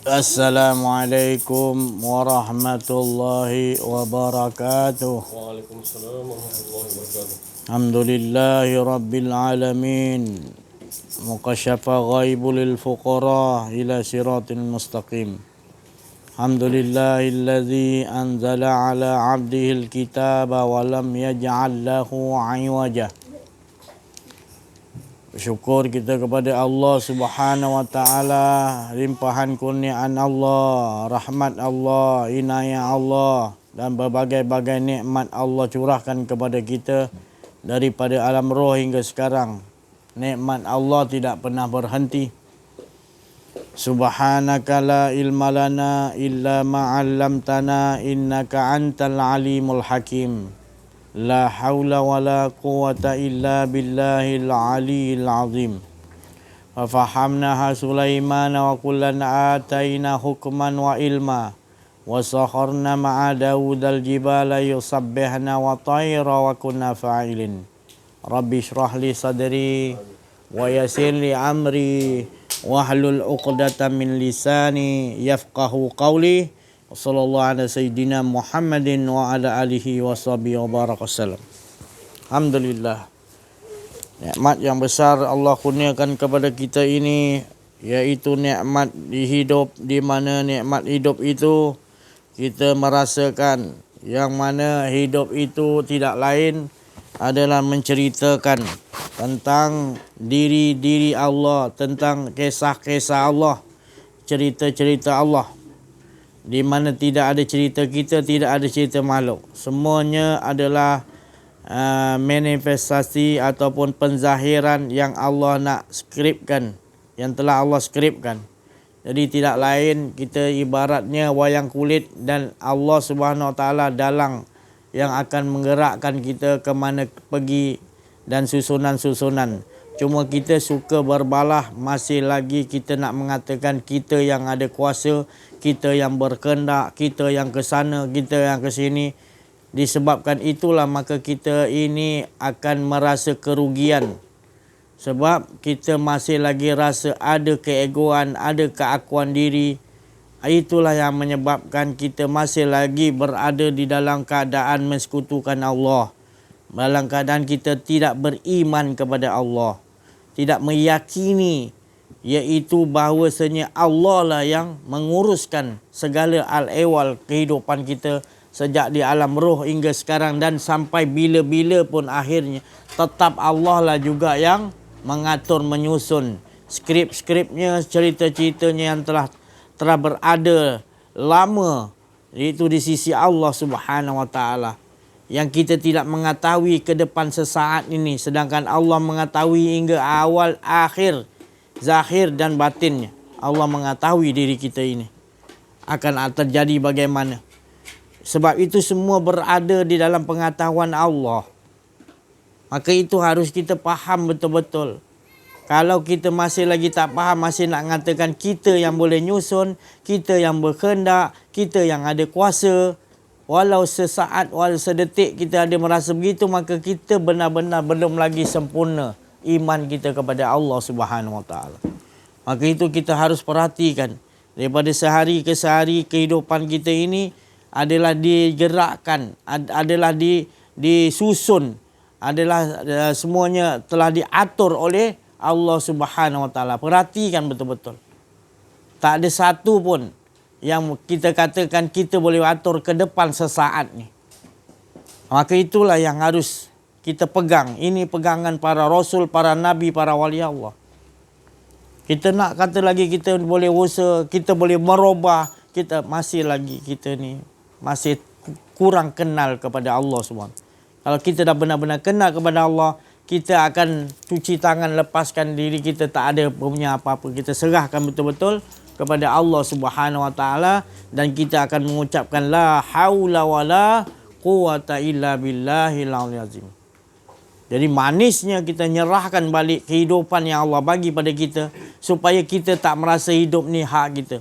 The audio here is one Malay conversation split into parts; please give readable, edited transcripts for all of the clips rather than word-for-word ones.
Assalamualaikum warahmatullahi wabarakatuh. Waalaikumsalam warahmatullahi wabarakatuh. Alhamdulillahi rabbil alamin. Muqasyafa ghaibul fuqara ila siratil mustaqim. Alhamdulillahilladzi anzala ala abdihil kitaba wa lam yaj'al lahu 'iwaja. Syukur kita kepada Allah Subhanahu wa taala, limpahan kurniaan Allah, rahmat Allah, inayah Allah dan berbagai-bagai nikmat Allah curahkan kepada kita daripada alam roh hingga sekarang. Nikmat Allah tidak pernah berhenti. Subhanaka la ilma lana illa ma 'allamtana innaka antal alimul hakim. La haula wa la quwata illa billahil aliyil azim. Wa fahamnaha Sulaiman wa kullan ataina hukman wa ilma. Wa sakharna ma'a Dawudal jibala yusabbihna wa tayra wa kunna fa'ilin. Rabbi shrah li sadri wa yassir li amri wahlul 'uqdatam min lisani yafqahu qawli. Sallallahu ala sayyidina Muhammadin wa ala alihi wa sahbihi wa barakasallam. Alhamdulillah. Nikmat yang besar Allah kurniakan kepada kita ini, yaitu nikmat di hidup, di mana nikmat hidup itu kita merasakan yang mana hidup itu tidak lain adalah menceritakan tentang diri-diri Allah, tentang kisah-kisah Allah, cerita-cerita Allah. Di mana tidak ada cerita kita, tidak ada cerita makhluk. Semuanya adalah manifestasi ataupun penzahiran yang Allah nak skripkan, yang telah Allah skripkan. Jadi tidak lain, kita ibaratnya wayang kulit dan Allah Subhanahu Wa Taala dalang yang akan menggerakkan kita ke mana pergi dan susunan-susunan. Cuma kita suka berbalah, masih lagi kita nak mengatakan kita yang ada kuasa, kita yang berkehendak, kita yang ke sana, kita yang ke sini. Disebabkan itulah maka kita ini akan merasa kerugian. Sebab kita masih lagi rasa ada keegoan, ada keakuan diri. Itulah yang menyebabkan kita masih lagi berada di dalam keadaan mensekutukan Allah. Dalam keadaan kita tidak beriman kepada Allah. Tidak meyakini iaitu bahawasanya Allah lah yang menguruskan segala al-ehwal kehidupan kita sejak di alam roh hingga sekarang dan sampai bila-bila pun akhirnya tetap Allah lah juga yang mengatur, menyusun skrip-skripnya, cerita-ceritanya yang telah berada lama iaitu di sisi Allah Subhanahu Wa Taala, yang kita tidak mengetahui ke depan sesaat ini, sedangkan Allah mengetahui hingga awal, akhir, zahir dan batinnya. Allah mengetahui diri kita ini akan terjadi bagaimana. Sebab itu semua berada di dalam pengetahuan Allah. Maka itu harus kita faham betul-betul. Kalau kita masih lagi tak faham, masih nak mengatakan kita yang boleh nyusun, kita yang berkehendak, kita yang ada kuasa, walau sesaat, walau sedetik kita ada merasa begitu, maka kita benar-benar belum lagi sempurna iman kita kepada Allah Subhanahu Wa Taala. Maka itu kita harus perhatikan. Daripada sehari ke sehari kehidupan kita ini adalah digerakkan, adalah disusun, adalah semuanya telah diatur oleh Allah Subhanahu Wa Taala. Perhatikan betul-betul. Tak ada satu pun yang kita katakan kita boleh atur ke depan sesaat ni. Maka itulah yang harus kita pegang. Ini pegangan para rasul, para nabi, para wali Allah. Kita nak kata lagi kita boleh usaha, kita boleh merubah, kita masih lagi kita ni masih kurang kenal kepada Allah SWT. Kalau kita dah benar-benar kenal kepada Allah, kita akan cuci tangan, lepaskan diri kita, tak ada punya apa-apa. Kita serahkan betul-betul kepada Allah Subhanahu Wa Taala dan kita akan mengucapkan la haula wala quwata illa billahil azim. Jadi manisnya kita nyerahkan balik kehidupan yang Allah bagi pada kita supaya kita tak merasa hidup ni hak kita.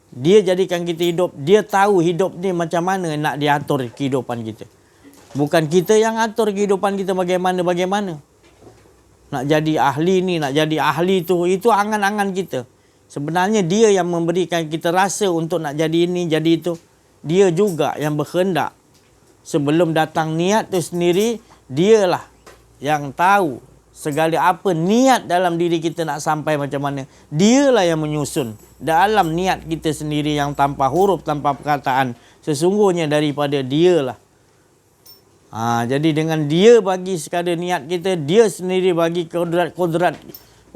Dia jadikan kita hidup, dia tahu hidup ni macam mana nak diatur kehidupan kita. Bukan kita yang atur kehidupan kita bagaimana-bagaimana. Nak jadi ahli ni, nak jadi ahli tu, itu angan-angan kita. Sebenarnya dia yang memberikan kita rasa untuk nak jadi ini, jadi itu. Dia juga yang berkehendak. Sebelum datang niat tu sendiri, dialah yang tahu segala apa niat dalam diri kita nak sampai macam mana. Dialah yang menyusun dalam niat kita sendiri yang tanpa huruf, tanpa perkataan. Sesungguhnya daripada dialah. Jadi dengan dia bagi sekadar niat kita, dia sendiri bagi kudrat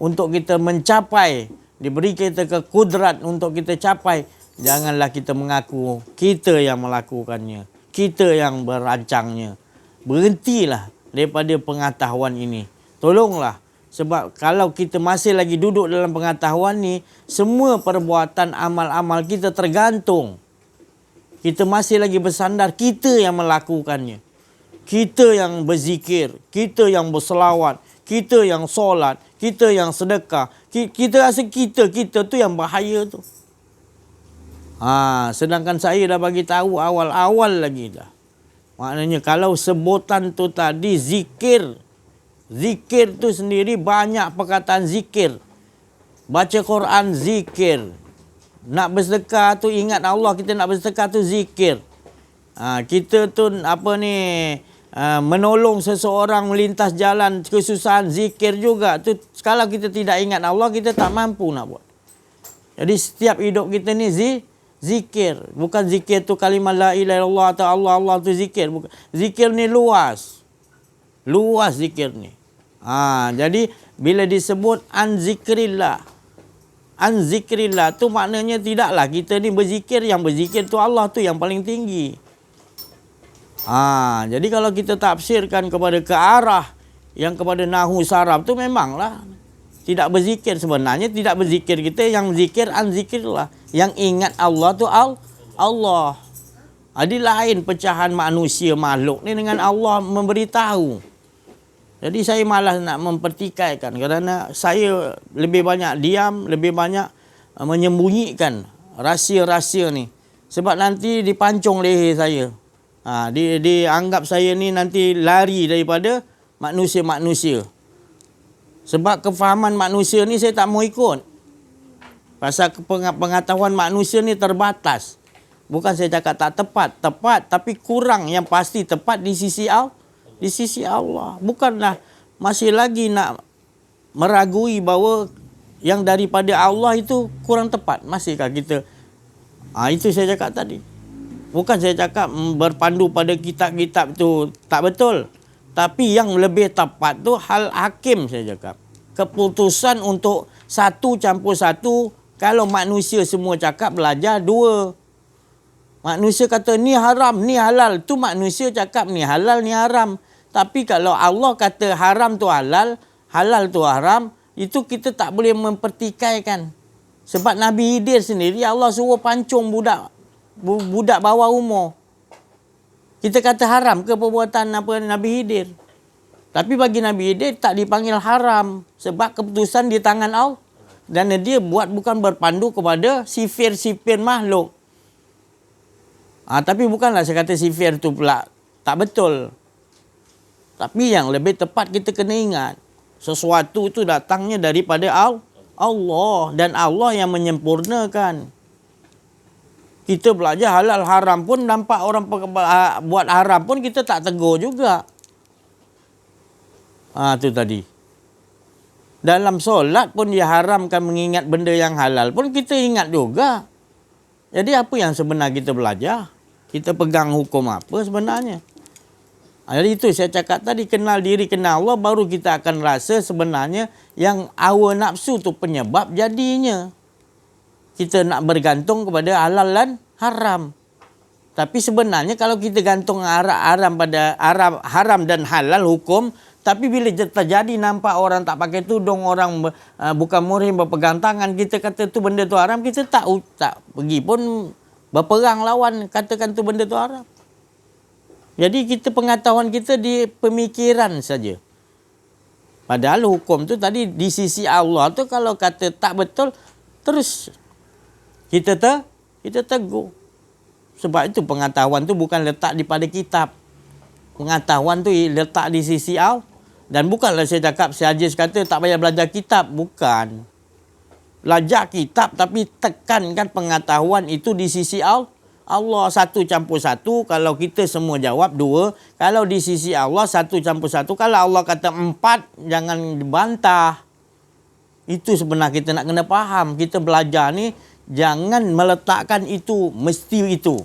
untuk kita mencapai. Diberi kita kudrat untuk kita capai. Janganlah kita mengaku kita yang melakukannya. Kita yang berancangnya. Berhentilah daripada pengetahuan ini. Tolonglah. Sebab kalau kita masih lagi duduk dalam pengetahuan ni, semua perbuatan amal-amal kita tergantung. Kita masih lagi bersandar kita yang melakukannya. Kita yang berzikir, kita yang berselawat, kita yang solat, kita yang sedekah. Kita rasa kita tu yang bahaya tu. Sedangkan saya dah bagi tahu awal-awal lagi dah. Maknanya kalau sebutan tu tadi zikir. Zikir tu sendiri banyak perkataan zikir. Baca Quran zikir. Nak bersedekah tu ingat Allah, kita nak bersedekah tu zikir. Kita tu menolong seseorang melintas jalan kesusahan, zikir juga. Tu kalau kita tidak ingat Allah, kita tak mampu nak buat. Jadi setiap hidup kita ni zikir. Bukan zikir tu kalimah la ilaha illallah atau Allah tu zikir. Bukan. Zikir ni luas. Luas zikir ni. Jadi bila disebut an zikrillah. An zikrillah tu maknanya tidaklah kita ni berzikir, yang berzikir tu Allah tu yang paling tinggi. Jadi kalau kita tafsirkan kepada ke arah yang kepada nahu saraf tu memanglah tidak berzikir. Sebenarnya tidak berzikir kita, yang zikir an zikrillah. Yang ingat Allah tu Allah. Ada lain pecahan manusia makhluk ni dengan Allah memberitahu. Jadi saya malas nak mempertikaikan kerana saya lebih banyak diam, lebih banyak menyembunyikan rahsia-rahsia ni. Sebab nanti dipancung leher saya. Dianggap saya ni nanti lari daripada manusia-manusia. Sebab kefahaman manusia ni saya tak mau ikut. Pasal pengetahuan manusia ni terbatas. Bukan saya cakap tak tepat. Tepat tapi kurang, yang pasti tepat di sisi Allah. Bukanlah masih lagi nak meragui bahawa yang daripada Allah itu kurang tepat. Masihkah kita? Itu saya cakap tadi. Bukan saya cakap berpandu pada kitab-kitab tu tak betul. Tapi yang lebih tepat tu hal hakim saya cakap. Keputusan untuk 1 campur 1. Kalau manusia semua cakap, belajar 2. Manusia kata ni haram, ni halal. Tu manusia cakap ni halal, ni haram. Tapi kalau Allah kata haram tu halal, halal tu haram, itu kita tak boleh mempertikaikan. Sebab Nabi Khidir sendiri Allah suruh pancung budak bawah umur. Kita kata haram ke perbuatan Nabi Khidir? Tapi bagi Nabi Khidir tak dipanggil haram. Sebab keputusan di tangan Allah. Dan dia buat bukan berpandu kepada sifir-sifir makhluk. Tapi bukanlah saya kata sifir tu pula tak betul. Tapi yang lebih tepat kita kena ingat. Sesuatu itu datangnya daripada Allah. Dan Allah yang menyempurnakan. Kita belajar halal haram pun nampak orang buat haram pun kita tak tegur juga. Tu tadi. Dalam solat pun dia haramkan mengingat benda yang halal pun kita ingat juga. Jadi apa yang sebenar kita belajar? Kita pegang hukum apa sebenarnya? Jadi itu saya cakap tadi, kenal diri, kenal Allah, baru kita akan rasa sebenarnya yang hawa nafsu tu penyebab jadinya. Kita nak bergantung kepada halal dan haram. Tapi sebenarnya kalau kita gantung haram pada haram dan halal hukum, tapi bila terjadi nampak orang tak pakai tudung, orang bukan muhrim berpegang tangan, kita kata tu benda tu haram, kita tak pergi pun berperang lawan katakan tu benda tu haram. Jadi kita pengetahuan kita di pemikiran saja. Padahal hukum tu tadi di sisi Allah tu kalau kata tak betul, terus kita tegur. Sebab itu pengetahuan tu bukan letak di pada kitab. Pengetahuan tu letak di sisi Allah. Dan bukanlah saya cakap, saya Hajiz kata tak payah belajar kitab. Bukan. Belajar kitab tapi tekankan pengetahuan itu di sisi Allah. 1 campur 1, kalau kita semua jawab 2. Kalau di sisi Allah 1 campur 1. Kalau Allah kata 4, jangan dibantah. Itu sebenarnya kita nak kena faham. Kita belajar ni jangan meletakkan itu, mesti itu.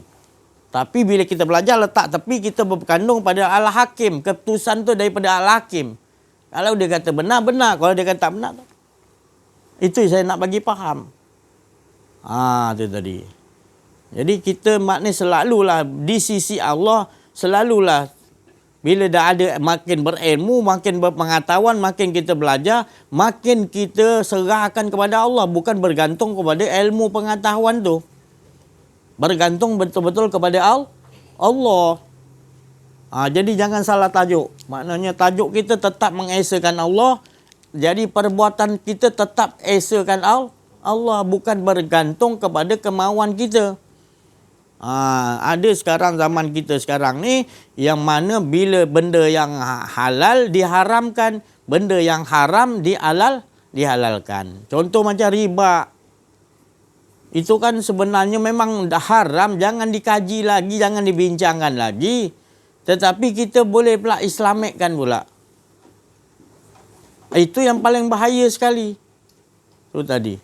Tapi bila kita belajar letak tepi, kita berkandung pada Al-Hakim. Keputusan tu daripada Al-Hakim. Kalau dia kata benar, benar. Kalau dia kata tak benar, itu saya nak bagi faham. Itu tadi. Jadi kita maknanya selalulah di sisi Allah, selalulah bila dah ada makin berilmu, makin berpengetahuan, makin kita belajar, makin kita serahkan kepada Allah. Bukan bergantung kepada ilmu pengetahuan tu. Bergantung betul-betul kepada Allah. Jadi jangan salah tajuk. Maknanya tajuk kita tetap mengesakan Allah. Jadi perbuatan kita tetap esakan Allah, bukan bergantung kepada kemauan kita. Ada sekarang zaman kita sekarang ni yang mana bila benda yang halal diharamkan, benda yang haram dihalalkan. Contoh macam riba. Itu kan sebenarnya memang dah haram, jangan dikaji lagi, jangan dibincangkan lagi. Tetapi kita boleh pula islamikkan pula. Itu yang paling bahaya sekali. Itu tadi.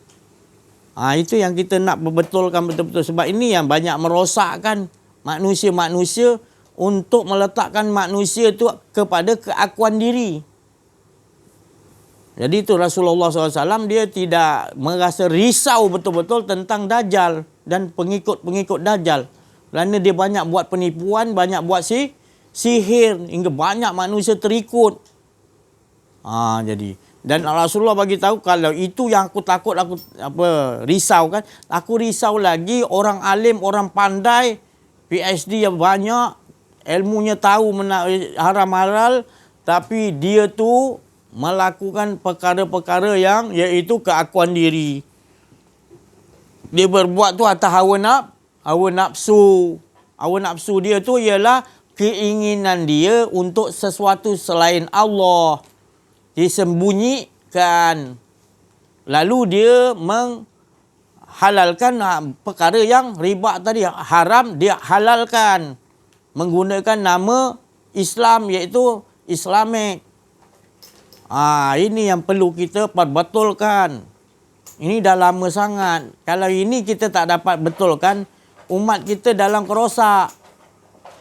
Itu yang kita nak berbetulkan betul-betul. Sebab ini yang banyak merosakkan manusia-manusia untuk meletakkan manusia itu kepada keakuan diri. Jadi itu Rasulullah SAW dia tidak merasa risau betul-betul tentang Dajjal dan pengikut-pengikut Dajjal. Kerana dia banyak buat penipuan, banyak buat sihir hingga banyak manusia terikut. Jadi dan Rasulullah bagi tahu kalau itu yang aku takut, aku risau kan. Aku risau lagi orang alim, orang pandai, PhD yang banyak, ilmunya tahu haram halal, tapi dia tu melakukan perkara-perkara yang iaitu keakuan diri. Dia berbuat tu atas hawa nafsu. Hawa nafsu dia tu ialah keinginan dia untuk sesuatu selain Allah. Disembunyikan. Lalu dia menghalalkan perkara yang riba tadi. Haram dia halalkan. Menggunakan nama Islam iaitu Islamik. Ini yang perlu kita perbetulkan. Ini dah lama sangat. Kalau ini kita tak dapat betulkan, umat kita dalam kerosak.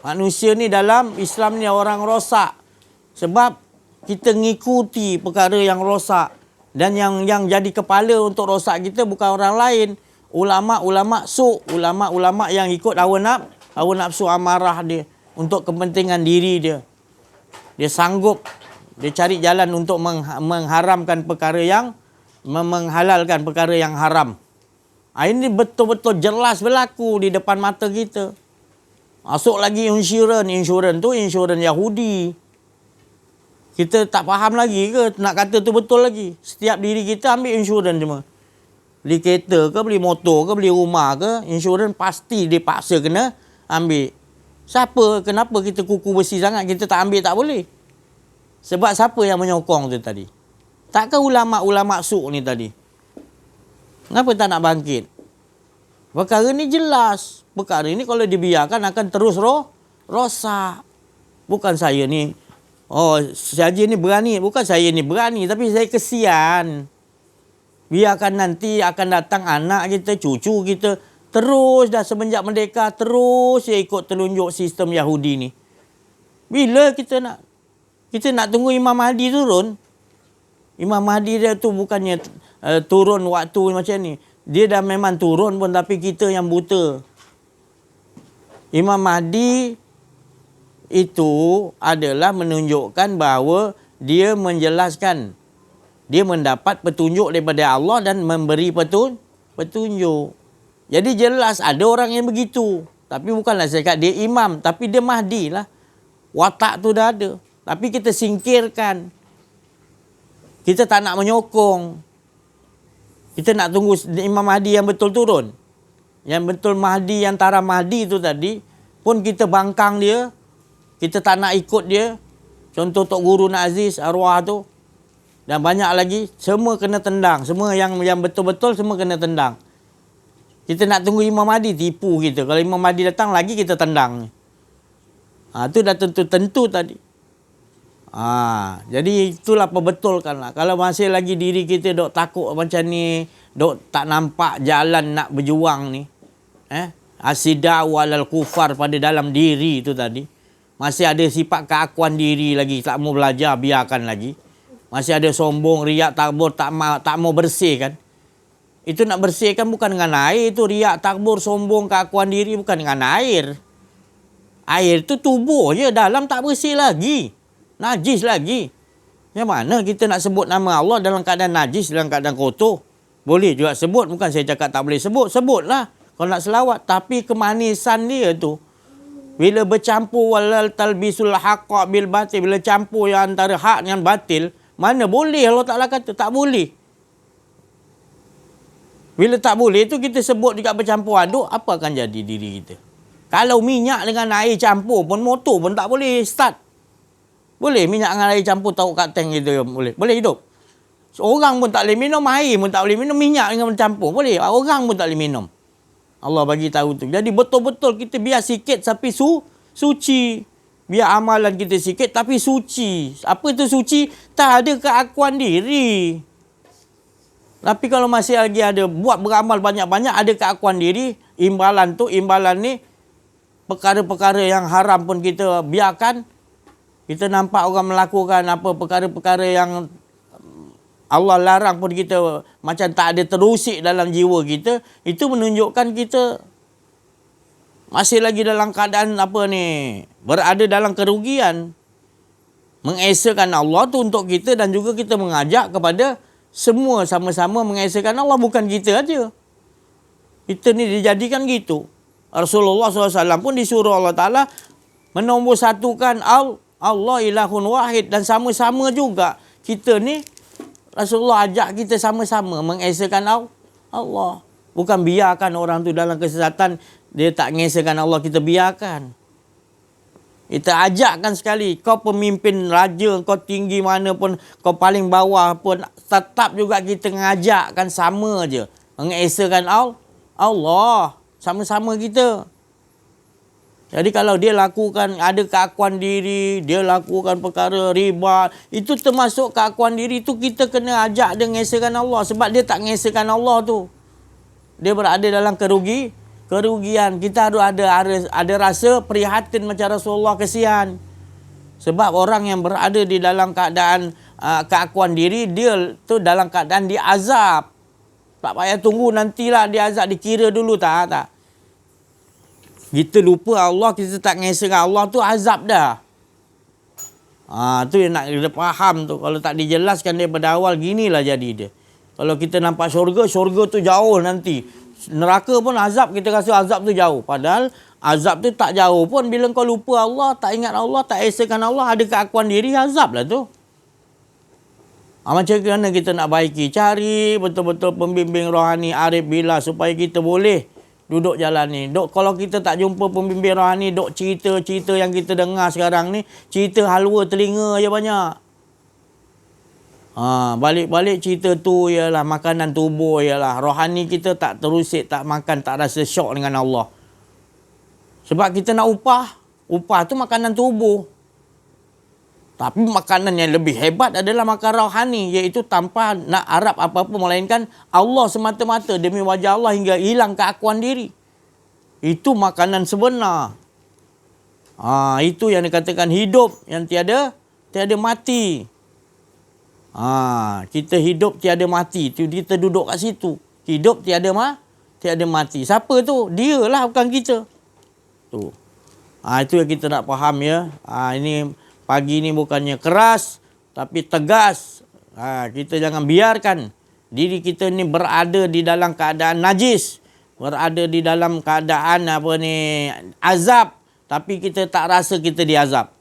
Manusia ni dalam Islam ni orang rosak. Sebab kita ngikuti perkara yang rosak. Dan yang jadi kepala untuk rosak kita bukan orang lain. Ulama-ulama ulama-ulama yang ikut hawa nafsu amarah dia. Untuk kepentingan diri dia. Dia sanggup. Dia cari jalan untuk mengharamkan perkara yang menghalalkan perkara yang haram. Ini betul-betul jelas berlaku di depan mata kita. Masuk lagi insurans tu insurans Yahudi. Kita tak faham lagi ke nak kata tu betul lagi. Setiap diri kita ambil insurans cuma. Beli kereta ke, beli motor ke, beli rumah ke, insurans pasti dipaksa kena ambil. Kenapa kita kuku besi sangat, kita tak ambil tak boleh? Sebab siapa yang menyokong tu tadi? Takkan ulama-ulama suk ni tadi? Kenapa tak nak bangkit? Perkara ni jelas. Perkara ni kalau dibiarkan akan terus rosak. Bukan saya ni, saja ni berani. Bukan saya ni berani, tapi saya kesian. Biarkan nanti akan datang anak kita, cucu kita. Terus dah semenjak merdeka, terus dia ikut telunjuk sistem Yahudi ni. Bila kita nak tunggu Imam Mahdi turun? Imam Mahdi dia tu bukannya turun waktu macam ni. Dia dah memang turun pun tapi kita yang buta. Imam Mahdi itu adalah menunjukkan bahawa dia menjelaskan. Dia mendapat petunjuk daripada Allah dan memberi petunjuk. Jadi jelas ada orang yang begitu. Tapi bukanlah saya kata dia imam. Tapi dia Mahdi lah. Watak tu dah ada. Tapi kita singkirkan. Kita tak nak menyokong. Kita nak tunggu Imam Mahdi yang betul turun. Yang betul Mahdi, yang tara Mahdi tu tadi. Pun kita bangkang dia. Kita tak nak ikut dia. Contoh Tok Guru Nak Aziz, arwah tu. Dan banyak lagi, semua kena tendang. Semua yang betul-betul semua kena tendang. Kita nak tunggu Imam Mahdi tipu kita. Kalau Imam Mahdi datang lagi kita tendang. Itu dah tentu tadi. Jadi itulah perbetulkanlah. Kalau masih lagi diri kita dok takut macam ni, dok tak nampak jalan nak berjuang ni. Asida walal kufar pada dalam diri itu tadi. Masih ada sifat keakuan diri lagi, tak mau belajar, biarkan lagi. Masih ada sombong, riak, takbur, tak mau bersihkan. Itu nak bersihkan bukan dengan air. Itu riak, takbur, sombong, keakuan diri bukan dengan air. Air tu tubuh je. Dalam tak bersih lagi. Najis lagi. Yang mana kita nak sebut nama Allah dalam keadaan najis, dalam keadaan kotor? Boleh juga sebut. Bukan saya cakap tak boleh sebut. Sebutlah kalau nak selawat. Tapi kemanisan dia tu, bila bercampur walal talbisul haqqa bil batil, bila campur yang antara hak dengan batil, mana boleh Allah Ta'ala kata tak boleh. Bila tak boleh tu kita sebut juga bercampur aduk, apa akan jadi diri kita? Kalau minyak dengan air campur pun, motor pun tak boleh start. Boleh minyak dengan air campur taruh kat tank kita, boleh hidup. Orang pun tak boleh minum, air pun tak boleh minum, minyak dengan campur boleh. Orang pun tak boleh minum. Allah bagi tahu tu. Jadi betul-betul kita biar sikit tapi suci. Biar amalan kita sikit tapi suci. Apa tu suci? Tak ada keakuan diri. Tapi kalau masih lagi ada buat beramal banyak-banyak, ada keakuan diri, imbalan ni perkara-perkara yang haram pun kita biarkan. Kita nampak orang melakukan apa perkara-perkara yang Allah larang pun kita macam tak ada terusik dalam jiwa kita. Itu menunjukkan kita masih lagi dalam keadaan berada dalam kerugian. Mengesakan Allah tu untuk kita dan juga kita mengajak kepada semua sama-sama mengesakan Allah, bukan kita aja. Kita ni dijadikan gitu. Rasulullah SAW pun disuruh Allah Ta'ala menombor satukan Allah ilahun wahid. Dan sama-sama juga kita ni, Rasulullah ajak kita sama-sama mengesakan Allah. Bukan biarkan orang tu dalam kesesatan, dia tak mengesakan Allah, kita biarkan. Kita ajakkan sekali, kau pemimpin raja, kau tinggi mana pun, kau paling bawah pun, tetap juga kita ngajakkan sama je. Mengesakan Allah. Sama-sama kita. Jadi kalau dia lakukan, ada keakuan diri, dia lakukan perkara riba, itu termasuk keakuan diri tu, kita kena ajak dia mengesakan Allah. Sebab dia tak mengesakan Allah tu, dia berada dalam kerugian. Kita harus ada rasa prihatin macam Rasulullah, kesian. Sebab orang yang berada di dalam keadaan keakuan diri, dia tu dalam keadaan diazab. Tak payah tunggu nantilah diazab, dikira dulu tak. Kita lupa Allah, kita tak mengesakan Allah tu azab dah. Tu yang nak kita faham tu. Kalau tak dijelaskan daripada awal, ginilah jadi dia. Kalau kita nampak syurga tu jauh nanti. Neraka pun azab, kita rasa azab tu jauh. Padahal azab tu tak jauh pun. Bila kau lupa Allah, tak ingat Allah, tak esakan Allah, ada keakuan diri, azab lah tu. Macam mana kita nak baiki? Cari betul-betul pembimbing rohani, arif billah, supaya kita boleh duduk jalan ni. Kalau kita tak jumpa pembimbing rohani, cerita-cerita yang kita dengar sekarang ni, cerita halwa telinga je banyak. Balik-balik cerita tu ialah makanan tubuh, ialah rohani kita tak terusik, tak makan, tak rasa syok dengan Allah. Sebab kita nak upah tu makanan tubuh. Tapi makanan yang lebih hebat adalah makan rohani, iaitu tanpa nak harap apa-apa melainkan Allah semata-mata, demi wajah Allah hingga hilang keakuan diri. Itu makanan sebenar. Itu yang dikatakan hidup yang tiada mati. Kita hidup tiada mati. Kita duduk kat situ. Hidup tiada mati. Siapa tu? Dia lah, bukan kita. Tu. Itu yang kita nak faham ya. Ini pagi ni bukannya keras, tapi tegas. Kita jangan biarkan diri kita ni berada di dalam keadaan najis. Berada di dalam keadaan azab. Tapi kita tak rasa kita diazab.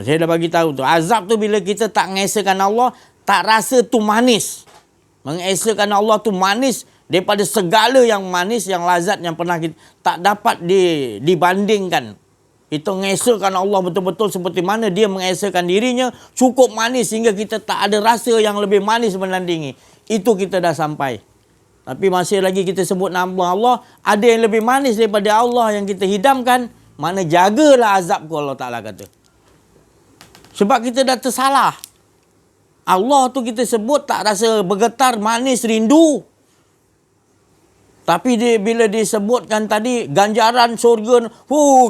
Saya dah bagi tahu tu. Azab tu bila kita tak mengesakan Allah, tak rasa tu manis. Mengesakan Allah tu manis daripada segala yang manis, yang lazat yang pernah kita tak dapat dibandingkan. Kita mengesakan Allah betul-betul seperti mana dia mengesakan dirinya. Cukup manis sehingga kita tak ada rasa yang lebih manis menandingi. Itu kita dah sampai. Tapi masih lagi kita sebut nama Allah. Ada yang lebih manis daripada Allah yang kita hidamkan. Mana jagalah azabku, Allah Ta'ala kata. Sebab kita dah tersalah. Allah tu kita sebut tak rasa bergetar, manis, rindu. Tapi bila disebutkan tadi ganjaran syurga,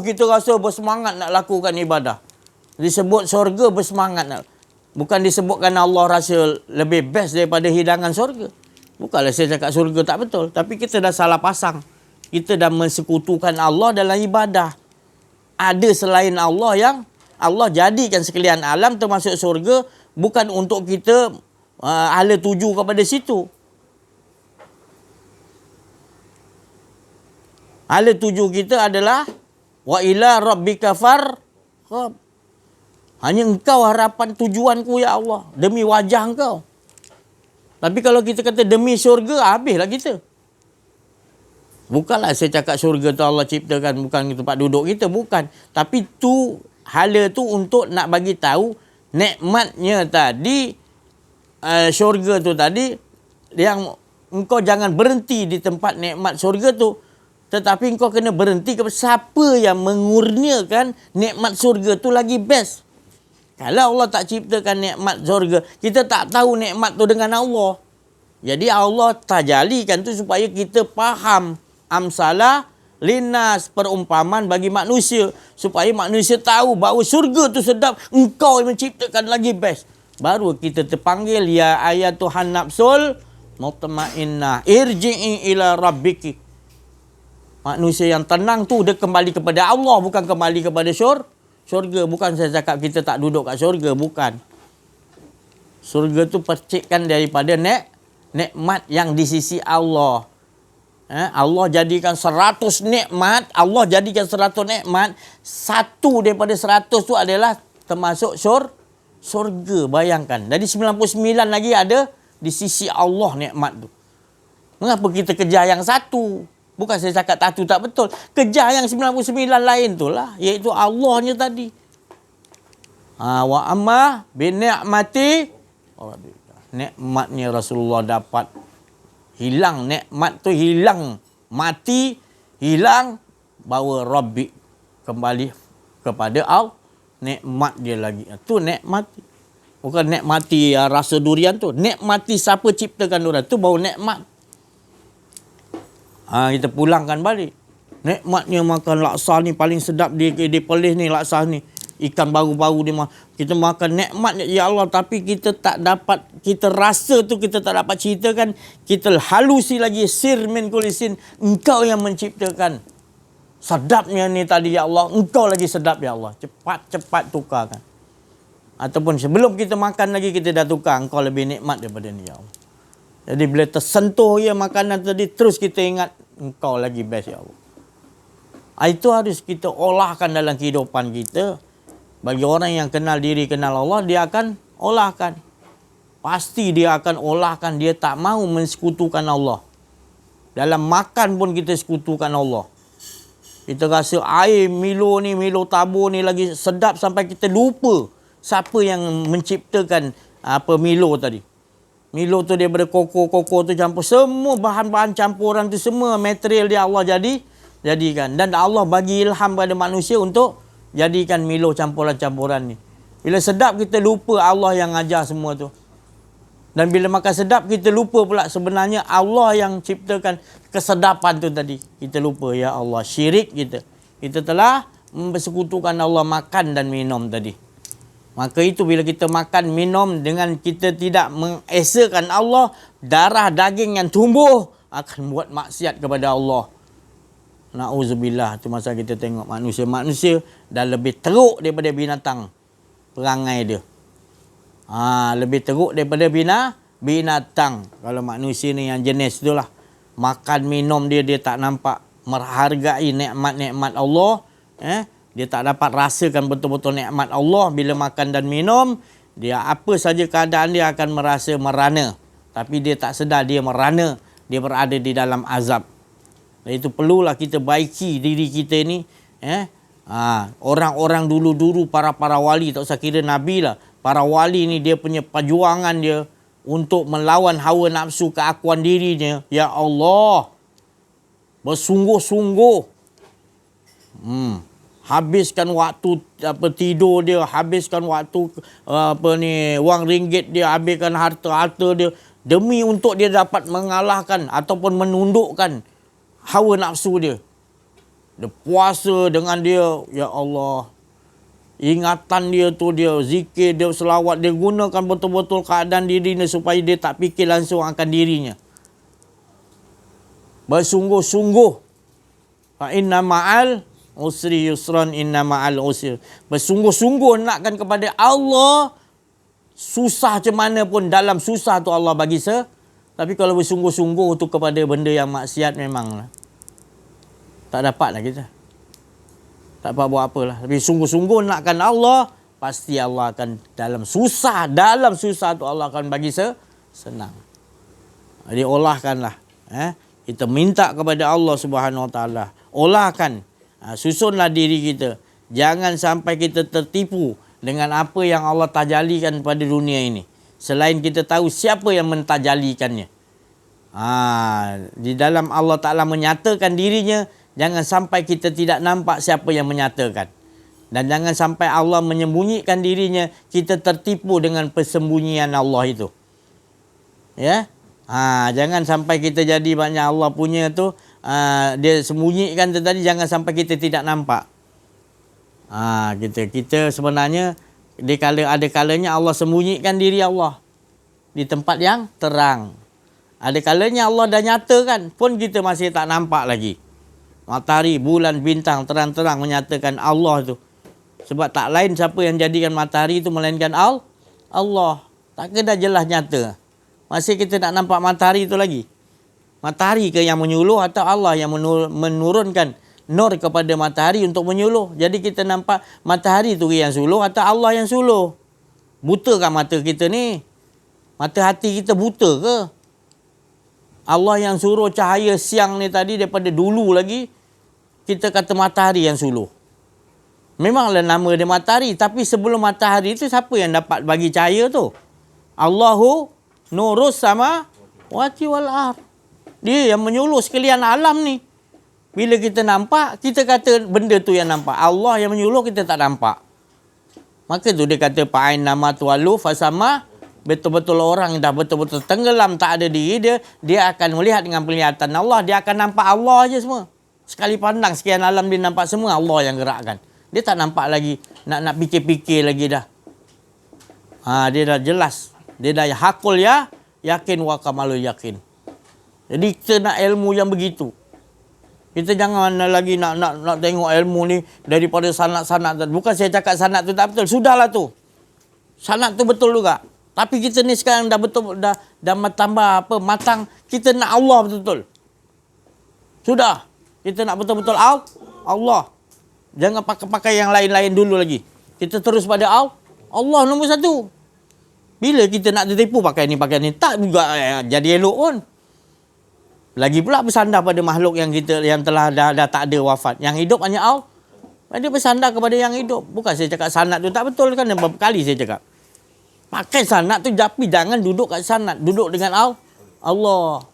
kita rasa bersemangat nak lakukan ibadah. Disebut syurga bersemangat nak. Bukan disebutkan Allah rasa lebih best daripada hidangan syurga. Bukanlah saya cakap syurga tak betul. Tapi kita dah salah pasang. Kita dah mensekutukan Allah dalam ibadah. Ada selain Allah yang Allah jadikan sekalian alam termasuk syurga. Bukan untuk kita hala tuju kepada situ. Hala tuju kita adalah wa ila rabbika farghab. Hanya engkau harapan tujuanku ya Allah. Demi wajah engkau. Tapi kalau kita kata demi syurga, habislah kita. Bukanlah saya cakap syurga tu Allah ciptakan, bukan tempat duduk kita, bukan. Tapi tu hala tu untuk nak bagi tahu nikmatnya tadi, syurga tu tadi, yang engkau jangan berhenti di tempat nikmat syurga tu. Tetapi engkau kena berhenti kepada siapa yang mengurniakan nikmat syurga tu lagi best. Kalau Allah tak ciptakan nikmat syurga, kita tak tahu nikmat tu dengan Allah. Jadi Allah tajalikan tu supaya kita faham. Amsalah linnas, perumpamaan bagi manusia. Supaya manusia tahu bahawa syurga tu sedap, engkau yang menciptakan lagi best. Baru kita terpanggil, ya ayatuhan nafsul mutmainnah, irji'i ila rabbiki. Manusia yang tenang tu dia kembali kepada Allah, bukan kembali kepada syurga. Bukan saya cakap kita tak duduk kat syurga, bukan. Syurga tu percikkan daripada nikmat yang di sisi Allah. Allah jadikan 100 nikmat, Allah jadikan 100 nikmat, satu daripada 100 tu adalah termasuk syurga. Bayangkan. Jadi 99 lagi ada di sisi Allah nikmat tu. Mengapa kita kejar yang satu? Bukan saya cakap satu tak betul. Kejar yang 99 lain tu lah. Iaitu Allahnya tadi. Wa amma bini'mati. Nikmatnya Rasulullah dapat. Hilang nikmat tu, hilang. Mati, hilang. Bawa Rabbi kembali kepada Allah. Nikmat dia lagi. Tu nikmati. Bukan nikmati rasa durian tu. Nikmati siapa ciptakan durian. Tu baru nikmat. Kita pulangkan balik. Nikmatnya makan laksa ni paling sedap di Perlis ni, laksa ni. Ikan baru-baru dia kita makan nikmatnya ya Allah, tapi kita tak dapat, kita rasa tu kita tak dapat ceritakan. Kita halusi lagi sir min kulisin, engkau yang menciptakan. Sedapnya ni tadi ya Allah, engkau lagi sedap ya Allah. Cepat-cepat tukarkan. Ataupun sebelum kita makan lagi kita dah tukar, engkau lebih nikmat daripada ni ya Allah. Jadi bila tersentuh ya makanan tadi, terus kita ingat engkau lagi best ya Allah. Itu harus kita olahkan dalam kehidupan kita. Bagi orang yang kenal diri, kenal Allah, dia akan olahkan. Pasti dia akan olahkan. Dia tak mahu mensekutukan Allah. Dalam makan pun kita sekutukan Allah. Kita rasa air Milo ni, Milo tabur ni lagi sedap sampai kita lupa siapa yang menciptakan Milo tadi. Milo tu daripada koko tu campur. Semua bahan-bahan campuran tu, semua material dia Allah jadikan. Dan Allah bagi ilham pada manusia untuk jadikan Milo campuran-campuran ni. Bila sedap kita lupa Allah yang ajar semua tu. Dan bila makan sedap kita lupa pula sebenarnya Allah yang ciptakan kesedapan tu tadi. Kita lupa ya Allah, syirik kita. Kita telah mempersekutukan Allah makan dan minum tadi. Maka itu bila kita makan, minum dengan kita tidak mengesakan Allah, darah daging yang tumbuh akan buat maksiat kepada Allah. Na'udzubillah. Itu masa kita tengok manusia dah lebih teruk daripada binatang perangai dia. Lebih teruk daripada binatang. Kalau manusia ni yang jenis tu lah. Makan minum dia tak nampak menghargai nikmat-nikmat Allah. Dia tak dapat rasakan betul-betul nikmat Allah. Bila makan dan minum, dia apa saja keadaan dia akan merasa merana. Tapi dia tak sedar dia merana. Dia berada di dalam azab. Dan itu perlulah kita baiki diri kita ni. Orang-orang dulu-dulu, para wali, tak usah kira Nabi lah. Para wali ni dia punya perjuangan dia untuk melawan hawa nafsu keakuan dirinya. Ya Allah, bersungguh-sungguh. Habiskan waktu tidur dia, habiskan waktu wang ringgit dia, habiskan harta-harta dia demi untuk dia dapat mengalahkan ataupun menundukkan hawa nafsu dia. Dia puasa dengan dia, ya Allah, ingatan dia tu, dia zikir, dia selawat, dia gunakan betul-betul keadaan dirinya supaya dia tak fikir langsung akan dirinya. Bersungguh-sungguh. Fa inna ma'al usri yusran, inna ma'al usri. Bersungguh-sungguh nakkan kepada Allah. Susah macam mana pun, dalam susah tu Allah bagi tapi kalau bersungguh-sungguh tu kepada benda yang maksiat, memanglah tak dapat lah kita. Tak dapat buat apalah. Tapi sungguh-sungguh nakkan Allah, pasti Allah akan dalam susah tu Allah akan bagi senang. Jadi olahkanlah. Kita minta kepada Allah Subhanahu Wa Taala. Olahkan. Susunlah diri kita. Jangan sampai kita tertipu dengan apa yang Allah tajalikan pada dunia ini. Selain kita tahu siapa yang mentajalikannya. Di dalam Allah Ta'ala menyatakan dirinya, jangan sampai kita tidak nampak siapa yang menyatakan. Dan jangan sampai Allah menyembunyikan dirinya, kita tertipu dengan persembunyian Allah itu. Ya. Jangan sampai kita jadi banyak Allah punya tu, dia sembunyikan tu tadi, jangan sampai kita tidak nampak. Kita sebenarnya ada kalanya Allah sembunyikan diri Allah di tempat yang terang. Ada kalanya Allah dah nyatakan pun kita masih tak nampak lagi. Matahari, bulan, bintang terang-terang menyatakan Allah tu. Sebab tak lain siapa yang jadikan matahari itu melainkan Allah. Tak kena jelas nyata. Masih kita nak nampak matahari itu lagi. Matahari ke yang menyuluh atau Allah yang menurunkan nur kepada matahari untuk menyuluh. Jadi kita nampak matahari tu yang suluh atau Allah yang suluh. Buta kan mata kita ni? Mata hati kita buta ke? Allah yang suruh cahaya siang ni tadi daripada dulu lagi, kita kata matahari yang suluh. Memanglah nama dia matahari, tapi sebelum matahari tu siapa yang dapat bagi cahaya tu? Allahu nurus sama wati wal ar. Dia yang menyuluh sekalian alam ni. Bila kita nampak, kita kata benda tu yang nampak. Allah yang menyuluh, kita tak nampak. Maka tu dia kata fa'ain nama tualu fasama. Betul-betul orang yang dah betul-betul tenggelam, tak ada diri dia akan melihat dengan penglihatan Allah. Dia akan nampak Allah je semua. Sekali pandang sekian alam dia nampak semua Allah yang gerakkan. Dia tak nampak lagi, nak fikir-fikir lagi dah. Dia dah jelas. Dia dah hakul ya, yakin wa kamalul yakin. Jadi kita nak ilmu yang begitu. Kita jangan lagi nak tengok ilmu ni daripada sanad-sanad. Bukan saya cakap sanad tu tak betul. Sudahlah tu. Sanad tu betul juga. Tapi kita ni sekarang dah betul, dah tambah matang. Kita nak Allah betul-betul. Sudah. Kita nak betul-betul Allah. Jangan pakai yang lain-lain dulu lagi. Kita terus pada Allah nombor satu. Bila kita nak tertipu pakai ni, tak juga jadi elok pun. Lagi pula bersandar pada makhluk yang telah dah tak ada wafat. Yang hidup hanya Allah. Dia bersandar kepada yang hidup. Bukan saya cakap sanad tu tak betul kan, berapa kali saya cakap. Pakai sanad tu, tapi jangan duduk kat sanad. Duduk dengan Allah.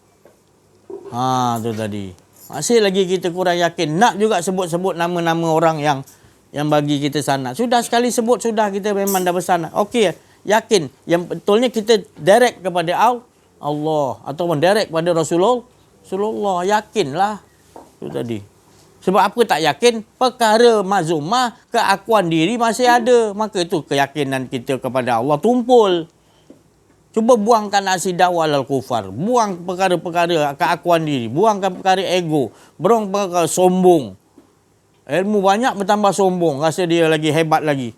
Tu tadi. Masih lagi kita kurang yakin. Nak juga sebut-sebut nama-nama orang yang bagi kita sanad. Sudah sekali sebut, sudah kita memang dah bersanad. Okey, yakin. Yang betulnya kita direct kepada Allah. Ataupun direct kepada Rasulullah. Yakinlah. Itu tadi. Sebab apa tak yakin? Perkara mazumah, keakuan diri masih ada. Maka itu keyakinan kita kepada Allah tumpul. Cuba buangkan asidah walal kufar. Buang perkara-perkara keakuan diri. Buangkan perkara ego. Buang perkara sombong. Ilmu banyak bertambah sombong. Rasa dia lagi hebat lagi.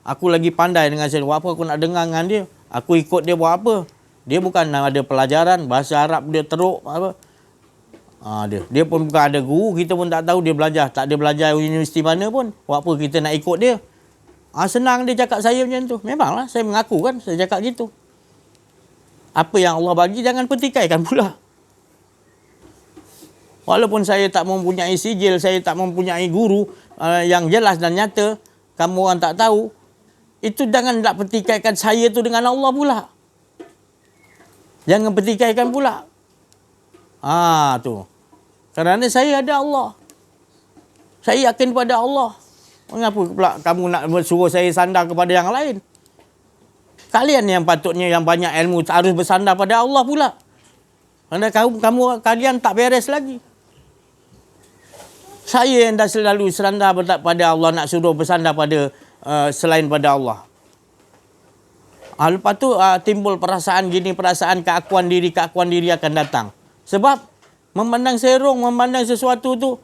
Aku lagi pandai dengan saya. Buat apa aku nak dengar dengan dia? Aku ikut dia buat apa? Dia bukan ada pelajaran. Bahasa Arab dia teruk. Apa? Dia pun bukan ada guru. Kita pun tak tahu dia belajar. Tak ada belajar universiti mana pun. Buat apa kita nak ikut dia? Senang dia cakap saya macam tu. Memanglah saya mengaku kan. Saya cakap gitu. Apa yang Allah bagi jangan pertikaikan pula. Walaupun saya tak mempunyai sijil, saya tak mempunyai guru, yang jelas dan nyata, kamu orang tak tahu, itu jangan nak pertikaikan saya tu dengan Allah pula. Jangan pertikaikan pula. Tu. Kerana saya ada Allah. Saya yakin pada Allah. Mengapa pula kamu nak suruh saya sandar kepada yang lain? Kalian yang patutnya yang banyak ilmu harus bersandar pada Allah pula. Kerana kalian tak beres lagi. Saya yang dah selalu bersandar pada Allah, nak suruh bersandar pada selain pada Allah. Lepas tu timbul perasaan gini, perasaan keakuan diri akan datang. Sebab memandang serong, memandang sesuatu tu,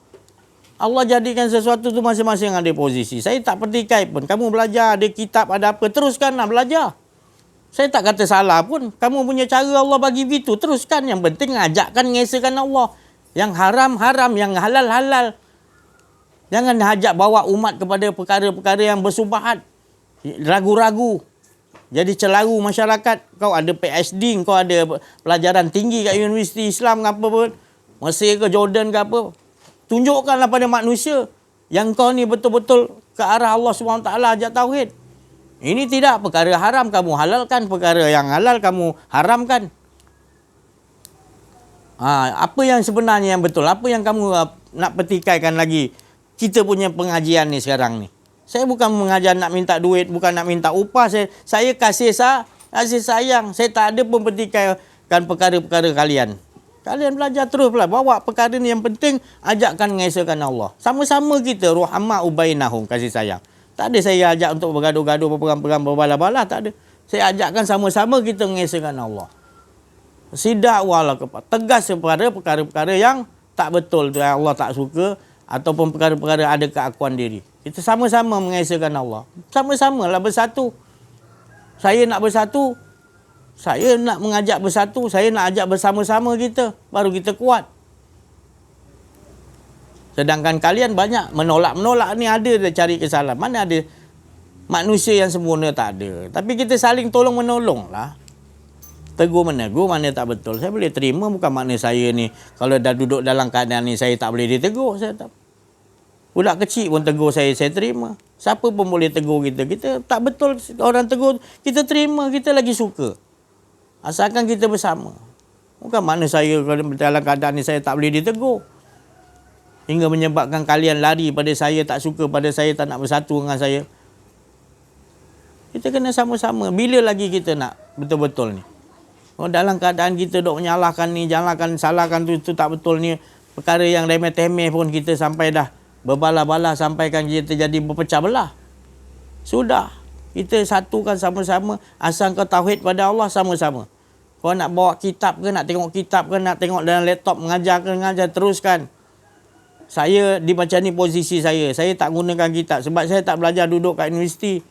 Allah jadikan sesuatu tu masing-masing ada posisi. Saya tak pertikai pun. Kamu belajar, ada kitab, ada apa, teruskan nak belajar. Saya tak kata salah pun. Kamu punya cara Allah bagi begitu, teruskan. Yang penting ajakkan mengesahkan Allah. Yang haram-haram, yang halal-halal. Jangan ajak bawa umat kepada perkara-perkara yang bersubahat. Ragu-ragu. Jadi celaru masyarakat. Kau ada PhD, kau ada pelajaran tinggi kat Universiti Islam ke apa pun. Mesir ke Jordan ke apa. Tunjukkanlah pada manusia yang kau ni betul-betul ke arah Allah SWT ajak tauhid. Ini tidak perkara haram kamu halalkan, perkara yang halal kamu haramkan. Apa yang sebenarnya yang betul? Apa yang kamu nak pertikaikan lagi kita punya pengajian ni sekarang ni? Saya bukan mengajar nak minta duit, bukan nak minta upah. Saya kasih sayang. Saya tak ada pun pertikaikan perkara-perkara kalian. Kalian belajar teruslah. Bawa perkara ni yang penting ajakkan mengesahkan Allah. Sama-sama kita ruhamma ubainahum, kasih sayang. Tak ada saya ajak untuk bergaduh-gaduh, berperang-perang, berbalah-balah. Tak ada. Saya ajakkan sama-sama kita mengesahkan Allah. Sidak wala kepada. Tegas kepada perkara-perkara yang tak betul tu, yang Allah tak suka. Ataupun perkara-perkara ada keakuan diri. Kita sama-sama mengesahkan Allah. Sama-samalah bersatu. Saya nak bersatu. Saya nak mengajak bersatu. Saya nak ajak bersama-sama kita. Baru kita kuat. Sedangkan kalian banyak menolak-menolak ni, ada dah cari kesalahan. Mana ada manusia yang sempurna, tak ada. Tapi kita saling tolong-menolong lah. Tegur menegur mana tak betul. Saya boleh terima, bukan makna saya ni kalau dah duduk dalam keadaan ni saya tak boleh ditegur. Saya tak. Budak kecil pun tegur saya terima. Siapa pun boleh tegur kita. Kita tak betul orang tegur, kita terima, kita lagi suka. Asalkan kita bersama. Bukan makna saya kalau dalam keadaan ni saya tak boleh ditegur. Hingga menyebabkan kalian lari pada saya, tak suka pada saya, tak nak bersatu dengan saya. Kita kena sama-sama. Bila lagi kita nak betul-betul ni? Dalam keadaan kita dok menyalahkan ni, salahkan tu tak betul ni. Perkara yang remeh-temeh pun kita sampai dah berbalah-balah, sampaikan kita jadi berpecah belah. Sudah. Kita satukan sama-sama. Asal kau tauhid pada Allah, sama-sama. Kau nak bawa kitab ke, nak tengok kitab ke, nak tengok dalam laptop, mengajar ke, mengajar, teruskan. Saya di macam ni posisi saya. Saya tak gunakan kitab. Sebab saya tak belajar duduk kat universiti.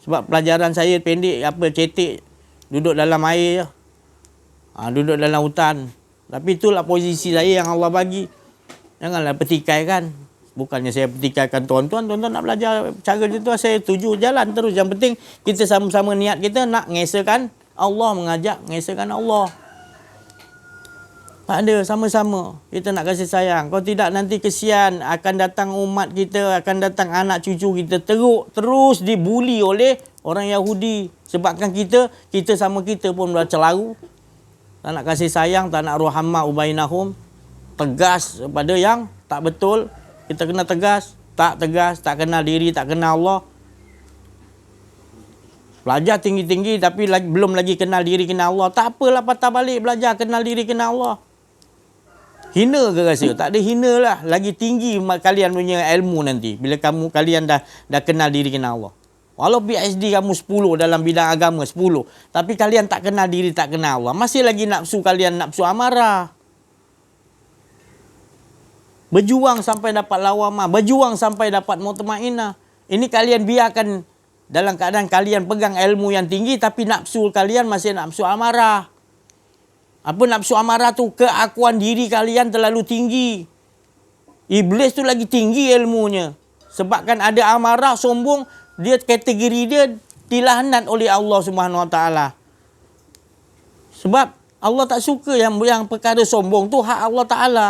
Sebab pelajaran saya pendek, cetek. Duduk dalam air je. Duduk dalam hutan. Tapi itulah posisi saya yang Allah bagi. Janganlah pertikaikan. Bukannya saya pertikaikan tuan-tuan nak belajar cara itu. Saya tuju jalan terus. Yang penting kita sama-sama niat kita nak mengesahkan Allah, mengajak mengesahkan Allah. Tak ada, sama-sama. Kita nak kasih sayang. Kalau tidak nanti kesian, akan datang umat kita, akan datang anak cucu kita terus dibuli oleh orang Yahudi. Sebabkan kita sama kita pun dah celaru. Tak nak kasih sayang, tak nak ruhamma ubainahum. Tegas pada yang tak betul. Kita kena tegas, tak kenal diri, tak kenal Allah. Belajar tinggi-tinggi tapi belum lagi kenal diri, kenal Allah. Tak apalah patah balik belajar kenal diri, kenal Allah. Hina ke rasa? Tak ada hina lah. Lagi tinggi kalian punya ilmu nanti. Bila kalian dah kenal diri, kenal Allah. Walau PhD kamu 10 dalam bidang agama, 10. Tapi kalian tak kenal diri, tak kenal Allah. Masih lagi nafsu kalian, nafsu amarah. Berjuang sampai dapat lawamah. Berjuang sampai dapat mutmainah. Ini kalian biarkan dalam keadaan kalian pegang ilmu yang tinggi. Tapi nafsu kalian masih nafsu amarah. Apa nafsu amarah tu? Keakuan diri kalian terlalu tinggi. Iblis tu lagi tinggi ilmunya. Sebabkan ada amarah, sombong, dia kategori dia dilaknat oleh Allah Subhanahu Wa Taala. Sebab Allah tak suka yang perkara sombong tu hak Allah Taala.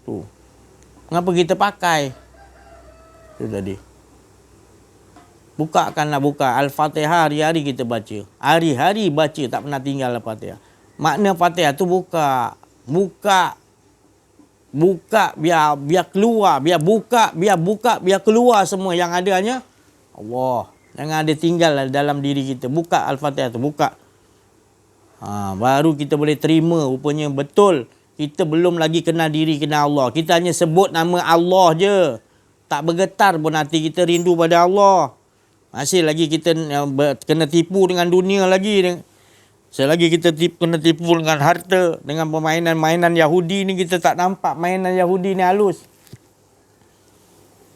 Tu. Mengapa kita pakai? Itu tadi. Buka Al-Fatihah hari-hari kita baca. Hari-hari baca, tak pernah tinggal Al-Fatihah. Makna Fatihah tu buka biar keluar, biar keluar semua yang adanya Allah. Jangan ada tinggal dalam diri kita. Buka Al-Fatihah tu, buka. Baru kita boleh terima rupanya betul. Kita belum lagi kenal diri, kenal Allah. Kita hanya sebut nama Allah je. Tak bergetar pun hati kita rindu pada Allah. Masih lagi kita kena tipu dengan dunia lagi. Selagi kita kena tipu dengan harta, dengan permainan-mainan Yahudi ni, kita tak nampak mainan Yahudi ni halus.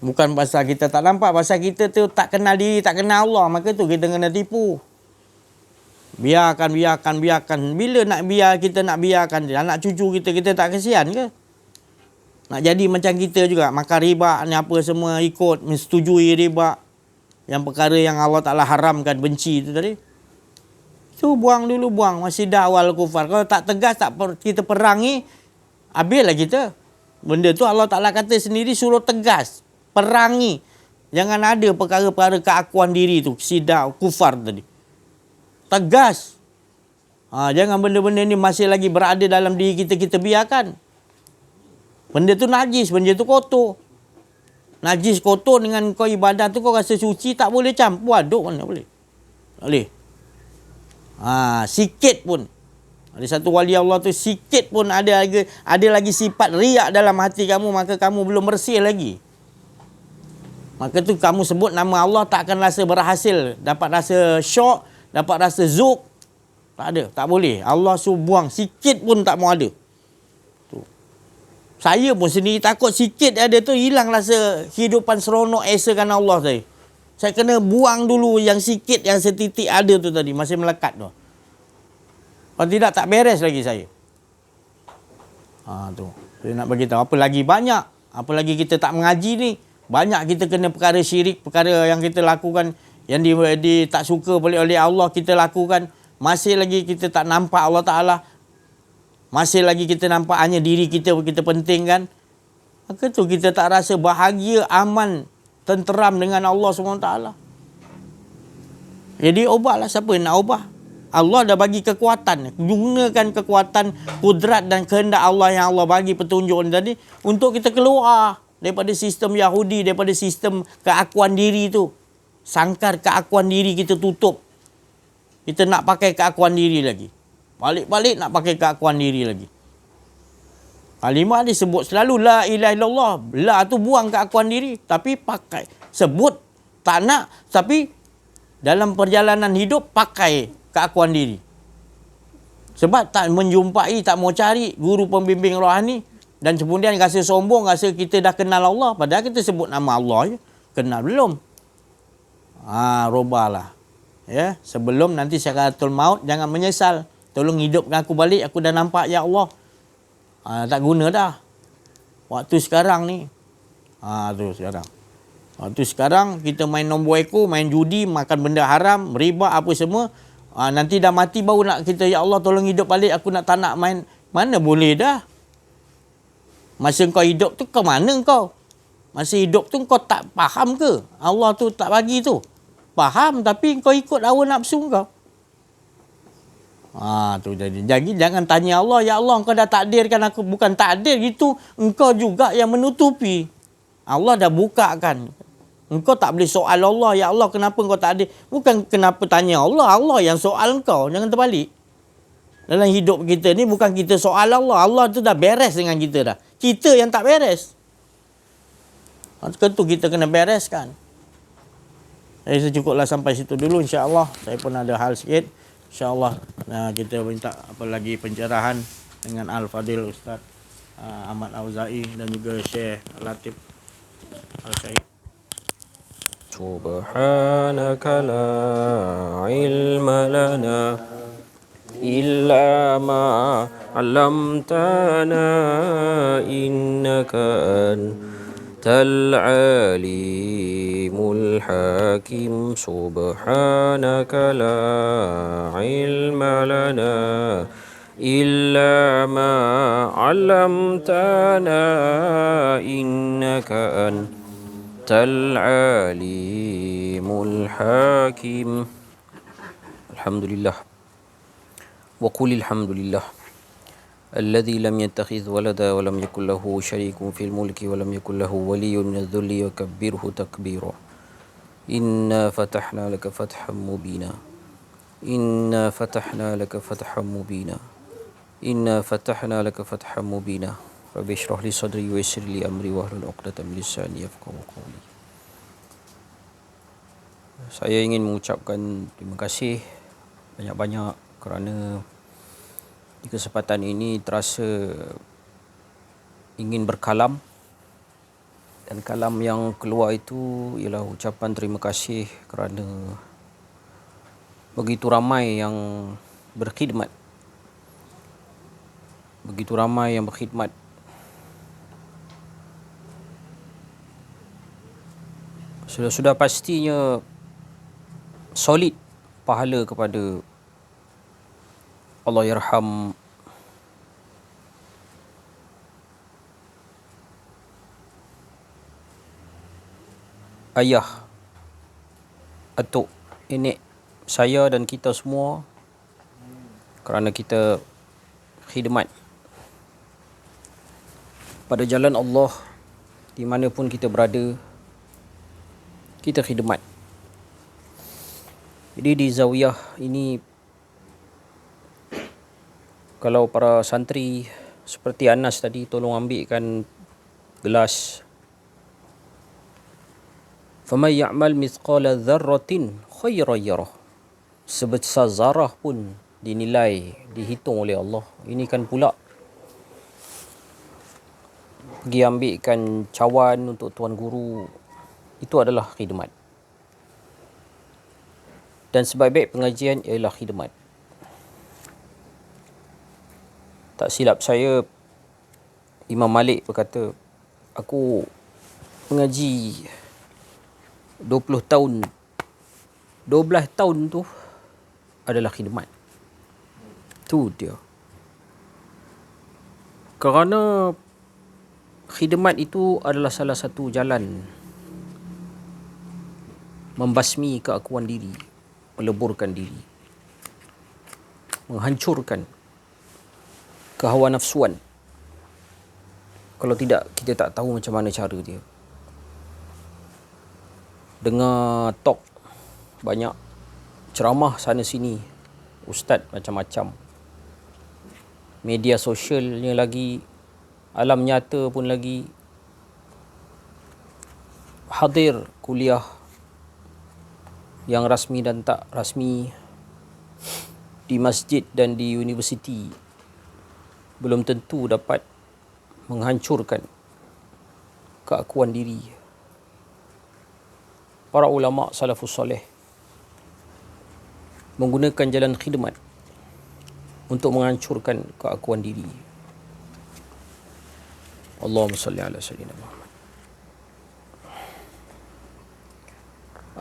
Bukan pasal kita tak nampak, pasal kita tu tak kenal diri, tak kenal Allah. Maka tu kita kena tipu. Biarkan. Bila kita nak biarkan dia, anak cucu kita tak kesian ke? Nak jadi macam kita juga, makan riba ni apa semua ikut, menyetujui riba. Yang perkara yang Allah Ta'ala haramkan, benci tu tadi. Tu buang dulu, masih dakwal kufar. Kalau tak tegas, kita perangi, habislah kita. Benda tu Allah Ta'ala kata sendiri suruh tegas, perangi. Jangan ada perkara-perkara keakuan diri tu, sidak kufar tadi. Tegas. Jangan benda-benda ni masih lagi berada dalam diri kita biarkan. Benda tu najis, benda tu kotor. Najis kotor dengan kau ibadat tu kau rasa suci, tak boleh campur aduk mana boleh. Tak boleh. Sikit pun. Ada satu wali Allah tu sikit pun ada lagi sifat riak dalam hati kamu, maka kamu belum bersih lagi. Maka tu kamu sebut nama Allah tak akan rasa berhasil, dapat rasa syok, dapat rasa zuk. Tak ada, tak boleh. Allah suruh buang, sikit pun tak mau ada. Saya pun sendiri takut sikit ada tu hilang rasa kehidupan seronok esakan Allah tadi. Saya kena buang dulu yang sikit, yang setitik ada tu tadi, masih melekat tu. Kalau tidak, tak beres lagi saya. Tu. Saya nak bagi tahu apa lagi banyak. Apa lagi kita tak mengaji ni. Banyak kita kena perkara syirik, perkara yang kita lakukan, yang tak suka oleh Allah kita lakukan. Masih lagi kita tak nampak Allah Ta'ala. Masih lagi kita nampak hanya diri kita pentingkan. Maka tu kita tak rasa bahagia, aman, tenteram dengan Allah SWT. Jadi ubahlah, siapa yang nak ubah? Allah dah bagi kekuatan. Gunakan kekuatan, kudrat dan kehendak Allah yang Allah bagi petunjuk tadi untuk kita keluar daripada sistem Yahudi, daripada sistem keakuan diri tu. Sangkar keakuan diri kita tutup. Kita nak pakai keakuan diri lagi. Balik-balik nak pakai keakuan diri lagi. Kalimah disebut selalu la ilaha illallah. La tu buang keakuan diri. Tapi pakai. Sebut tak nak. Tapi dalam perjalanan hidup pakai keakuan diri. Sebab tak menjumpai, tak mau cari guru pembimbing rohani. Dan kemudian rasa sombong, rasa kita dah kenal Allah. Padahal kita sebut nama Allah je. Kenal belum? Robahlah. Ya, sebelum nanti sakaratul maut jangan menyesal. Tolong hidupkan aku balik, aku dah nampak ya Allah. Tak guna dah. Waktu sekarang ni. Tu sekarang. Waktu sekarang kita main nombor ekor, main judi, makan benda haram, riba apa semua. Nanti dah mati baru nak kita, ya Allah tolong hidup balik, aku tak nak main. Mana boleh dah. Masa kau hidup tu ke mana kau? Masa hidup tu kau tak faham ke? Allah tu tak bagi tu. Faham tapi kau ikut hawa nafsu kau. Tu jadi jangan tanya Allah, ya Allah engkau dah takdirkan aku. Bukan takdir itu, engkau juga yang menutupi. Allah dah bukakan. Engkau tak boleh soal Allah, ya Allah kenapa engkau takdir? Bukan kenapa tanya Allah, Allah yang soal engkau. Jangan terbalik. Dalam hidup kita ni bukan kita soal Allah. Allah tu dah beres dengan kita dah. Kita yang tak beres. Tentu kita kena bereskan. Saya secukuplah sampai situ dulu insya-Allah. Saya pun ada hal sikit. InsyaAllah kita minta apa lagi pencerahan dengan Al-Fadil Ustaz Ahmad Auza'i dan juga Syekh Latif Al-Syahid. Subhanaka la ilma lana illa ma 'allamtana innaka العليم الحكيم سبحانك لا علم لنا إلا ما علمتنا إنك أنت العليم الحكيم. الحمد لله. وقل الحمد لله الذي لم يتخذ ولدا ولم يكن له شريك في الملك ولم يكن له ولي من الذل وكبره تكبيرا. إنا فتحنا لك فتحا مبينا. إنا فتحنا لك فتحا مبينا. إنا فتحنا لك فتحا مبينا. رب اشرح لي صدري ويسر لي أمري واحلل عقدة من لساني يفقهوا قولي. Saya ingin mengucapkan terima kasih banyak-banyak kerana di kesempatan ini terasa ingin berkalam, dan kalam yang keluar itu ialah ucapan terima kasih kerana begitu ramai yang berkhidmat. Begitu ramai yang berkhidmat. Sudah pastinya solid pahala kepada Allah yarham ayah, atuk, nenek saya dan kita semua kerana kita khidmat pada jalan Allah di mana pun kita berada, kita khidmat. Jadi di zawiyah ini, kalau para santri seperti Anas tadi, tolong ambilkan gelas. فَمَنْ يَعْمَلْ مِثْقَالَ ذَرَّةٍ خَيْرًا يَرَهُ. Sebesar zarah pun dinilai, dihitung oleh Allah. Ini kan pula pergi ambilkan cawan untuk tuan guru, itu adalah khidmat. Dan sebaik-baik pengajian ialah khidmat. Tak silap saya, Imam Malik berkata, aku mengaji 20 tahun. 12 tahun tu adalah khidmat. Tu dia. Kerana khidmat itu adalah salah satu jalan membasmi keakuan diri, meleburkan diri, menghancurkan kehawa nafsuan. Kalau tidak, kita tak tahu macam mana cara dia. Dengar talk banyak, ceramah sana sini, ustaz macam-macam, media sosialnya lagi, alam nyata pun lagi, hadir kuliah yang rasmi dan tak rasmi di masjid dan di universiti, belum tentu dapat menghancurkan keakuan diri. Para ulama salafus soleh menggunakan jalan khidmat untuk menghancurkan keakuan diri. Allahumma salli ala sayyidina Muhammad.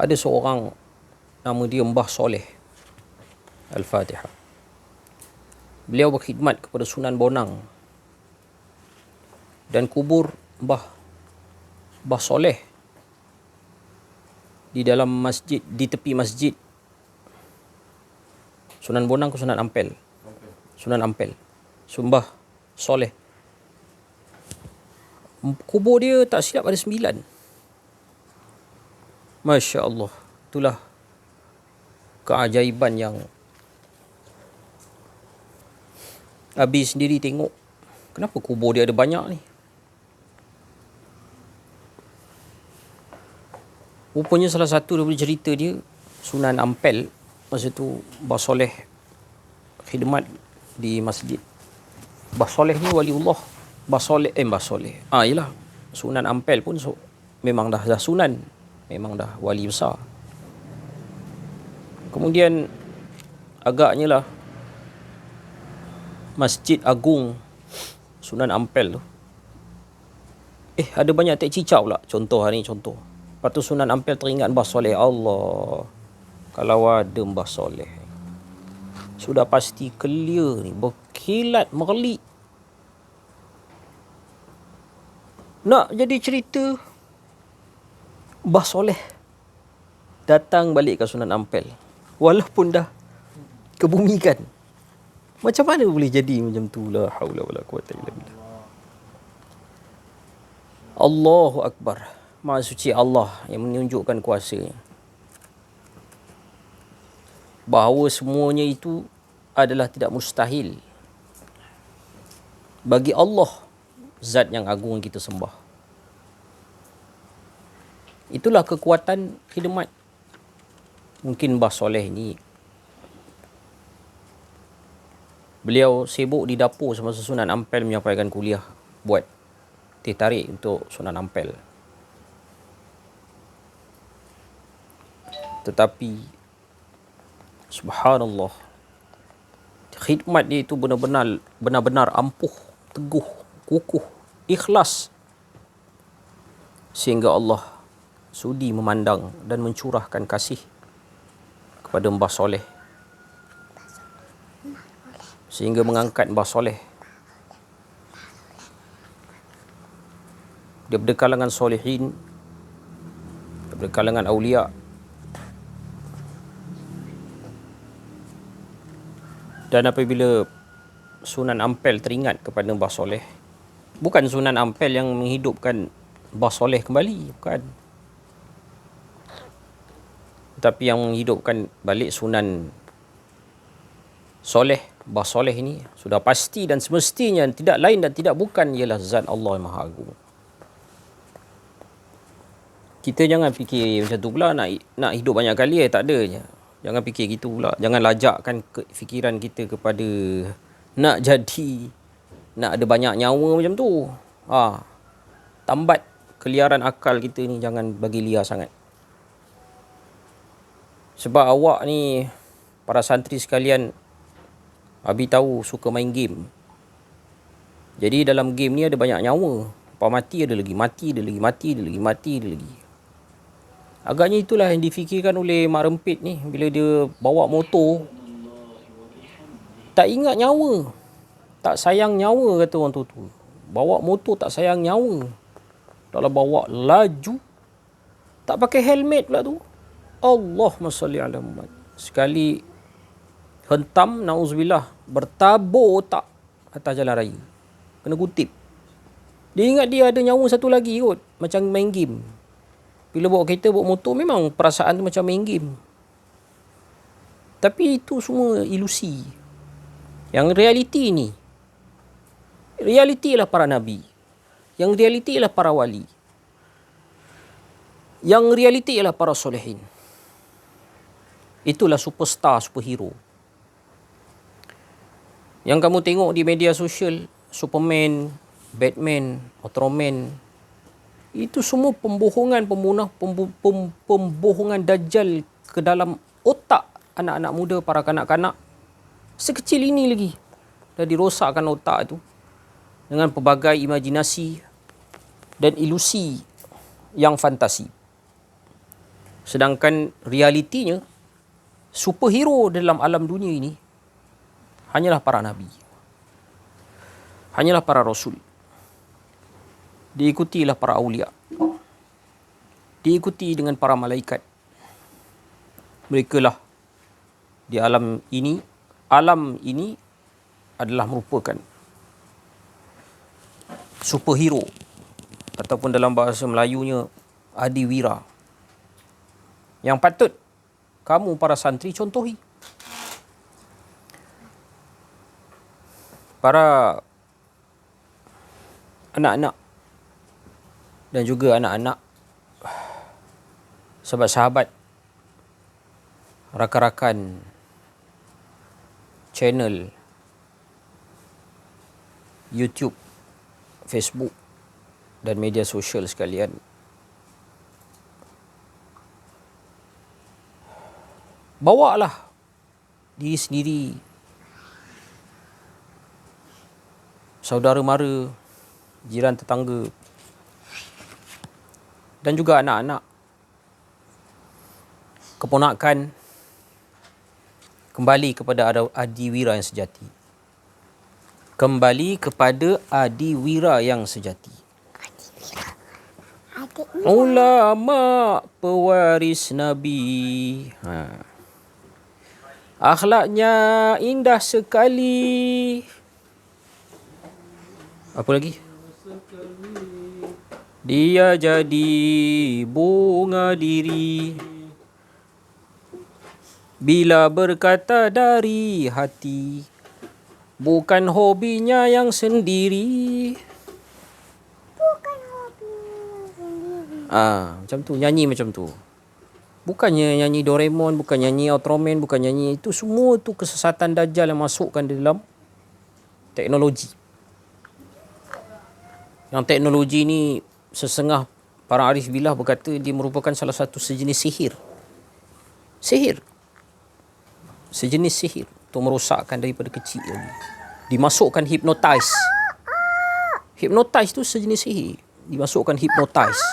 Ada seorang nama dia Mbah Soleh Al-Fatihah. Beliau berkhidmat kepada Sunan Bonang, dan kubur Mbah Soleh di dalam masjid, di tepi masjid. Sunan Bonang ke Sunan Ampel? Sunan Ampel. Mbah Soleh, kubur dia tak silap ada 9. Masya Allah. Itulah keajaiban yang Abi sendiri tengok. Kenapa kubur dia ada banyak ni? Rupanya salah satu daripada cerita dia, Sunan Ampel masa tu Mbah Soleh khidmat di masjid. Mbah Soleh ni waliullah. Mbah Soleh. Yalah. Sunan Ampel pun memang dah sunan. Memang dah wali besar. Kemudian agaknya lah Masjid Agung Sunan Ampel tu, ada banyak tek cicau pula. Contoh hari ni contoh. Lepas tu Sunan Ampel teringat Mbah Soleh. Allah, kalau ada Mbah Soleh, sudah pasti clear ni, berkilat merlik. Nak jadi cerita Mbah Soleh datang balik ke Sunan Ampel walaupun dah kebumikan. Macam mana boleh jadi macam tu? La haula wala quwata illa billah. Allahu Akbar. Maha suci Allah yang menunjukkan kuasanya. Bahawa semuanya itu adalah tidak mustahil bagi Allah, zat yang agung yang kita sembah. Itulah kekuatan khidmat. Mungkin Mbah Soleh ni, beliau sibuk di dapur semasa Sunan Ampel menyampaikan kuliah, buat teh tarik untuk Sunan Ampel. Tetapi subhanallah, khidmat dia itu benar-benar ampuh, teguh, kukuh, ikhlas, sehingga Allah sudi memandang dan mencurahkan kasih kepada Mbah Soleh, sehingga mengangkat Mbah Soleh daripada kalangan solehin, daripada kalangan awliya, dan apabila Sunan Ampel teringat kepada Mbah Soleh, bukan Sunan Ampel yang menghidupkan Mbah Soleh kembali, bukan, tapi yang menghidupkan balik Sunan Soleh, Mbah Soleh ini sudah pasti dan semestinya tidak lain dan tidak bukan ialah zat Allah yang Maha Agung. Kita jangan fikir macam tu pula, nak hidup banyak kali tak ada je. Jangan fikir gitu pula. Jangan lajakkan fikiran kita kepada nak ada banyak nyawa macam tu. Tambat keliaran akal kita ni, jangan bagi liar sangat. Sebab awak ni, para santri sekalian, Abi tahu suka main game. Jadi dalam game ni ada banyak nyawa. Lepas mati ada lagi, mati ada lagi, mati ada lagi, mati ada lagi. Agaknya itulah yang difikirkan oleh Mak Rempit ni bila dia bawa motor. Tak ingat nyawa. Tak sayang nyawa, kata orang tu. Bawa motor tak sayang nyawa. Kalau bawa laju, tak pakai helmet pula tu. Allahumma salli ala Muhammad. Sekali hentam, na'uzubillah, bertabur otak atas jalan raya. Kena kutip. Dia ingat dia ada nyawa satu lagi kot. Macam main game. Bila bawa kereta, bawa motor, memang perasaan tu macam main game. Tapi itu semua ilusi. Yang realiti ni, realiti ialah para Nabi. Yang realiti ialah para wali. Yang realiti ialah para solehin. Itulah superstar, superhero. Yang kamu tengok di media sosial, Superman, Batman, Ultraman, itu semua pembohongan, pembohongan dajjal ke dalam otak anak-anak muda, para kanak-kanak. Sekecil ini lagi dah dirosakkan otak itu dengan pelbagai imajinasi dan ilusi yang fantasi. Sedangkan realitinya, superhero dalam alam dunia ini hanyalah para nabi. Hanyalah para rasul. Diikutilah para awliya. Diikuti dengan para malaikat. Mereka lah di alam ini adalah merupakan superhero, ataupun dalam bahasa Melayunya adiwira, yang patut kamu para santri contohi. Para anak-anak dan juga anak-anak, sahabat-sahabat, rakan-rakan channel YouTube, Facebook dan media sosial sekalian. Bawalah diri sendiri, saudara mara, jiran tetangga, dan juga anak-anak, keponakan, kembali kepada adiwira yang sejati. Kembali kepada adiwira yang sejati. Ulama pewaris Nabi. Akhlaknya indah sekali. Apa lagi? Dia jadi bunga diri bila berkata dari hati, bukan hobinya yang sendiri. Macam tu, nyanyi macam tu. Bukannya nyanyi Doraemon, bukan nyanyi Ultraman, bukan nyanyi itu, semua tu kesesatan Dajjal yang masukkan di dalam teknologi. Yang teknologi ni sesengah para arif billah berkata dia merupakan salah satu sejenis sihir. Sejenis sihir untuk merosakkan daripada kecil lagi. Dimasukkan hypnotize. Hypnotize tu sejenis sihir. Dimasukkan hypnotize.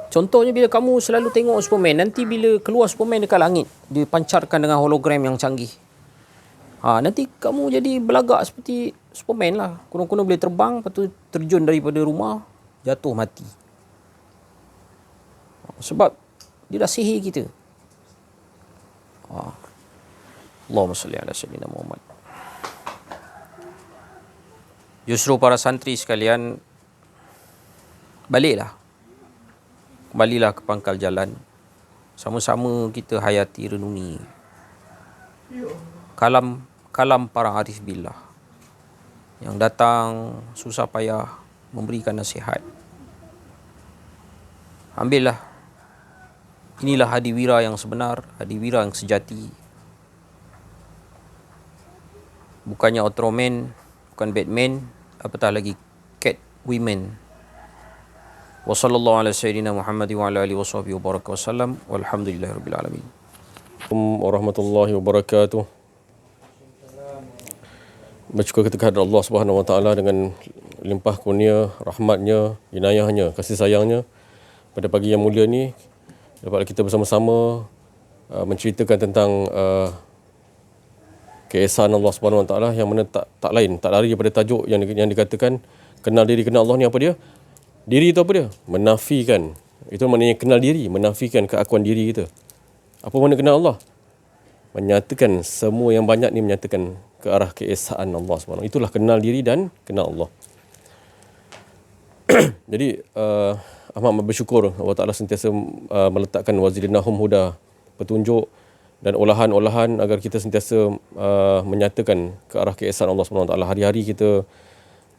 Contohnya bila kamu selalu tengok Superman, nanti bila keluar Superman dekat langit, dia pancarkan dengan hologram yang canggih. Nanti kamu jadi belagak seperti Superman lah. Kuno-kuno boleh terbang, lepas tu terjun daripada rumah, jatuh mati. Sebab dia dah sihir kita. Allahumma salli ala sayyidina Muhammad. Justru para santri sekalian, Kembalilah ke pangkal jalan. Sama-sama kita hayati, renungi kalam para arif billah yang datang susah payah memberikan nasihat. Ambillah. Inilah hadiwira yang sebenar, hadiwira yang sejati. Bukannya Ultraman, bukan Batman, apatah lagi Catwoman. Wa sallallahu ala sayyidina Muhammad wa ala alihi wa sahbihi wa baraka wa sallam. Walhamdulillahirabbil alamin. Assalamualaikum warahmatullahi wabarakatuh. Bersyukur kita kehadrat Allah Subhanahu wa taala dengan limpah kurnia, rahmatnya, inayahnya, kasih sayangnya. Pada pagi yang mulia ni dapat kita bersama-sama menceritakan tentang keesaan Allah Subhanahu wa taala yang mana tak lain, tak lari daripada tajuk yang dikatakan kenal diri, kenal Allah ni apa dia? Diri itu apa dia? Menafikan. Itu maknanya kenal diri, menafikan keakuan diri kita. Apa makna kenal Allah? Menyatakan semua yang banyak ni menyatakan ke arah keesaan Allah SWT. Itulah kenal diri dan kenal Allah. Jadi amat bersyukur Allah Ta'ala sentiasa meletakkan wazirinahum huda, petunjuk dan olahan-olahan agar kita sentiasa menyatakan ke arah keesaan Allah SWT. Hari-hari kita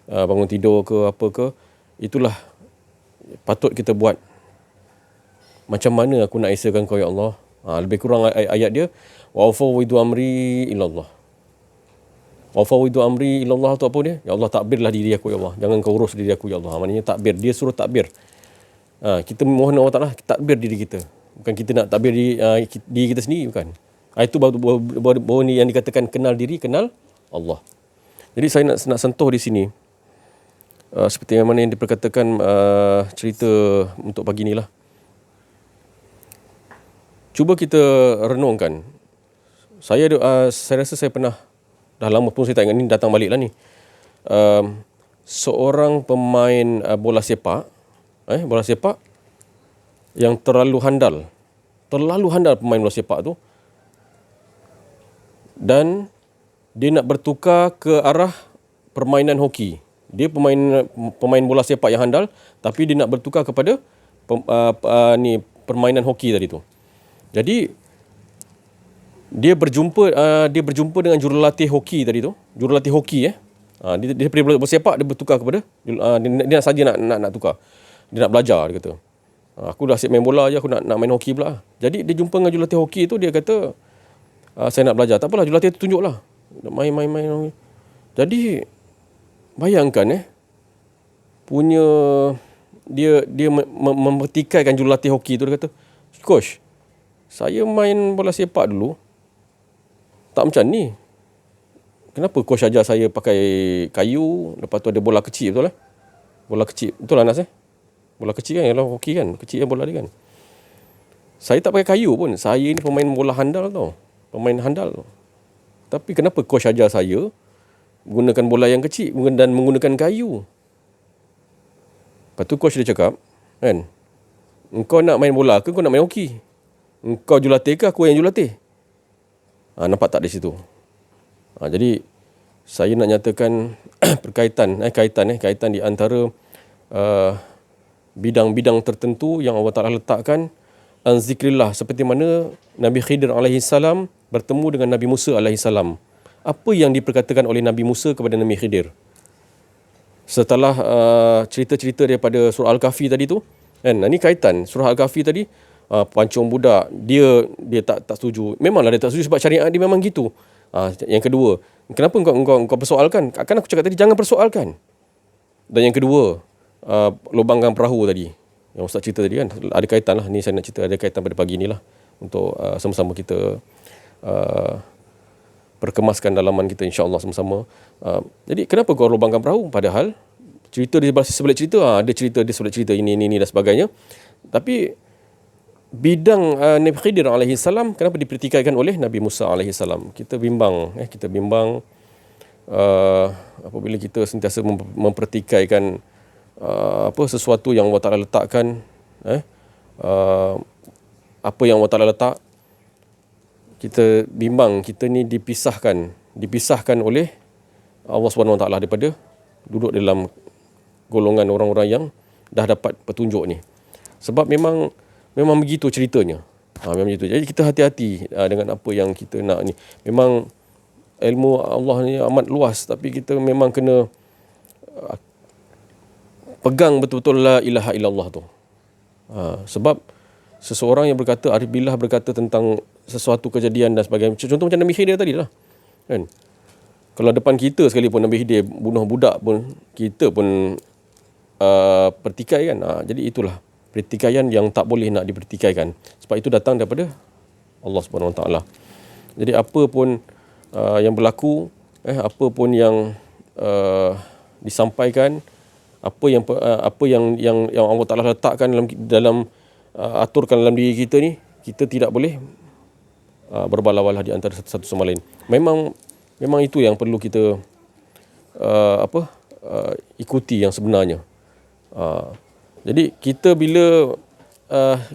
bangun tidur ke apa ke, itulah patut kita buat. Macam mana aku nak esakan kau ya Allah? Lebih kurang ayat dia, wa fawwidu amri ilallah. Wa fawwidu amri ilallah tu apa dia? Ya Allah, takbirlah diri aku ya Allah. Jangan kau urus diri aku ya Allah. Maknanya takbir, dia suruh takbir. Kita mohon Allah Taala takbir diri kita. Bukan kita nak takbir diri kita sendiri, bukan. Itu baru ni yang dikatakan kenal diri, kenal Allah. Jadi saya nak sentuh di sini seperti yang mana yang diperkatakan cerita untuk pagi ni lah. Cuba kita renungkan. Saya rasa saya pernah, dah lama pun saya tak ingat ni, datang balik lah ni. Seorang pemain bola sepak yang terlalu handal pemain bola sepak tu, dan dia nak bertukar ke arah permainan hoki. Dia pemain bola sepak yang handal, tapi dia nak bertukar kepada permainan hoki tadi tu. Jadi dia berjumpa dengan jurulatih hoki tadi tu, jurulatih hoki dia daripada bola sepak dia bertukar kepada dia saja nak tukar. Dia nak belajar, dia kata. Aku dah siap main bola je, aku nak main hoki pula. Jadi dia jumpa dengan jurulatih hoki tu, dia kata saya nak belajar. Tak apalah, jurulatih tu tunjuklah. Main. Jadi bayangkan punya dia mempertikaikan jurulatih hoki tu. Dia kata, "Coach, saya main bola sepak dulu tak macam ni. Kenapa coach ajar saya pakai kayu, lepas tu ada bola kecil, betul lah? Bola kecil, betul lah Anas Bola kecil kan, kalau hoki kan, kecil kan bola dia kan. Saya tak pakai kayu pun. Saya ni pemain bola handal tau. Pemain handal. Tapi kenapa coach ajar saya menggunakan bola yang kecil dan menggunakan kayu? Lepas tu coach dia cakap, kan, engkau nak main bola ke kau nak main hoki? Engkau jurulatih ke aku yang jurulatih? Nampak tak di situ? Jadi saya nak nyatakan kaitan di antara bidang-bidang tertentu yang Allah Ta'ala letakkan an zikrillah, seperti mana Nabi Khidir alaihi salam bertemu dengan Nabi Musa alaihi salam. Apa yang diperkatakan oleh Nabi Musa kepada Nabi Khidir? Setelah cerita-cerita daripada surah Al-Kahfi tadi tu, kan, ini kaitan surah Al-Kahfi tadi, pancung budak, dia tak setuju. Memanglah dia tak setuju sebab syariat dia memang gitu. Yang kedua, kenapa engkau persoalkan? Kan aku cakap tadi jangan persoalkan. Dan yang kedua, lubangkan perahu tadi yang Ustaz cerita tadi, kan, ada kaitan lah. Ni saya nak cerita ada kaitan pada pagi ni lah, untuk sama-sama kita perkemaskan dalaman kita insya-Allah sama-sama. Jadi kenapa kau lubangkan perahu? Padahal cerita di sebelah cerita, ada cerita di sebelah cerita ini dan sebagainya. Tapi bidang Nabi Khidir alaihi salam kenapa dipertikaikan oleh Nabi Musa alaihi salam? Kita bimbang, apabila kita sentiasa mempertikaikan sesuatu yang Allah Ta'ala letakkan, apa yang Allah Ta'ala letak, kita bimbang kita ni dipisahkan oleh Allah Subhanahu Wa Ta'ala daripada duduk dalam golongan orang-orang yang dah dapat petunjuk ni. Sebab memang begitu ceritanya. Memang begitu. Jadi kita hati-hati dengan apa yang kita nak ni. Memang ilmu Allah ni amat luas, tapi kita memang kena pegang betul-betul la ilaha illallah tu. Sebab seseorang yang berkata, arif billah berkata tentang sesuatu kejadian dan sebagainya. Contoh macam Nabi Khidir tadi lah, kan. Kalau depan kita sekalipun Nabi Khidir bunuh budak pun, kita pun pertikai, kan. Jadi itulah pertikaian yang tak boleh nak dipertikaikan. Sebab itu datang daripada Allah Subhanahu Wa Taala. Jadi apa pun yang berlaku, apa pun yang disampaikan, apa yang Allah Taala letakkan dalam aturkan dalam diri kita ni, kita tidak boleh berbalah-balah di antara satu sama lain. Memang itu yang perlu kita ikuti yang sebenarnya. Jadi kita bila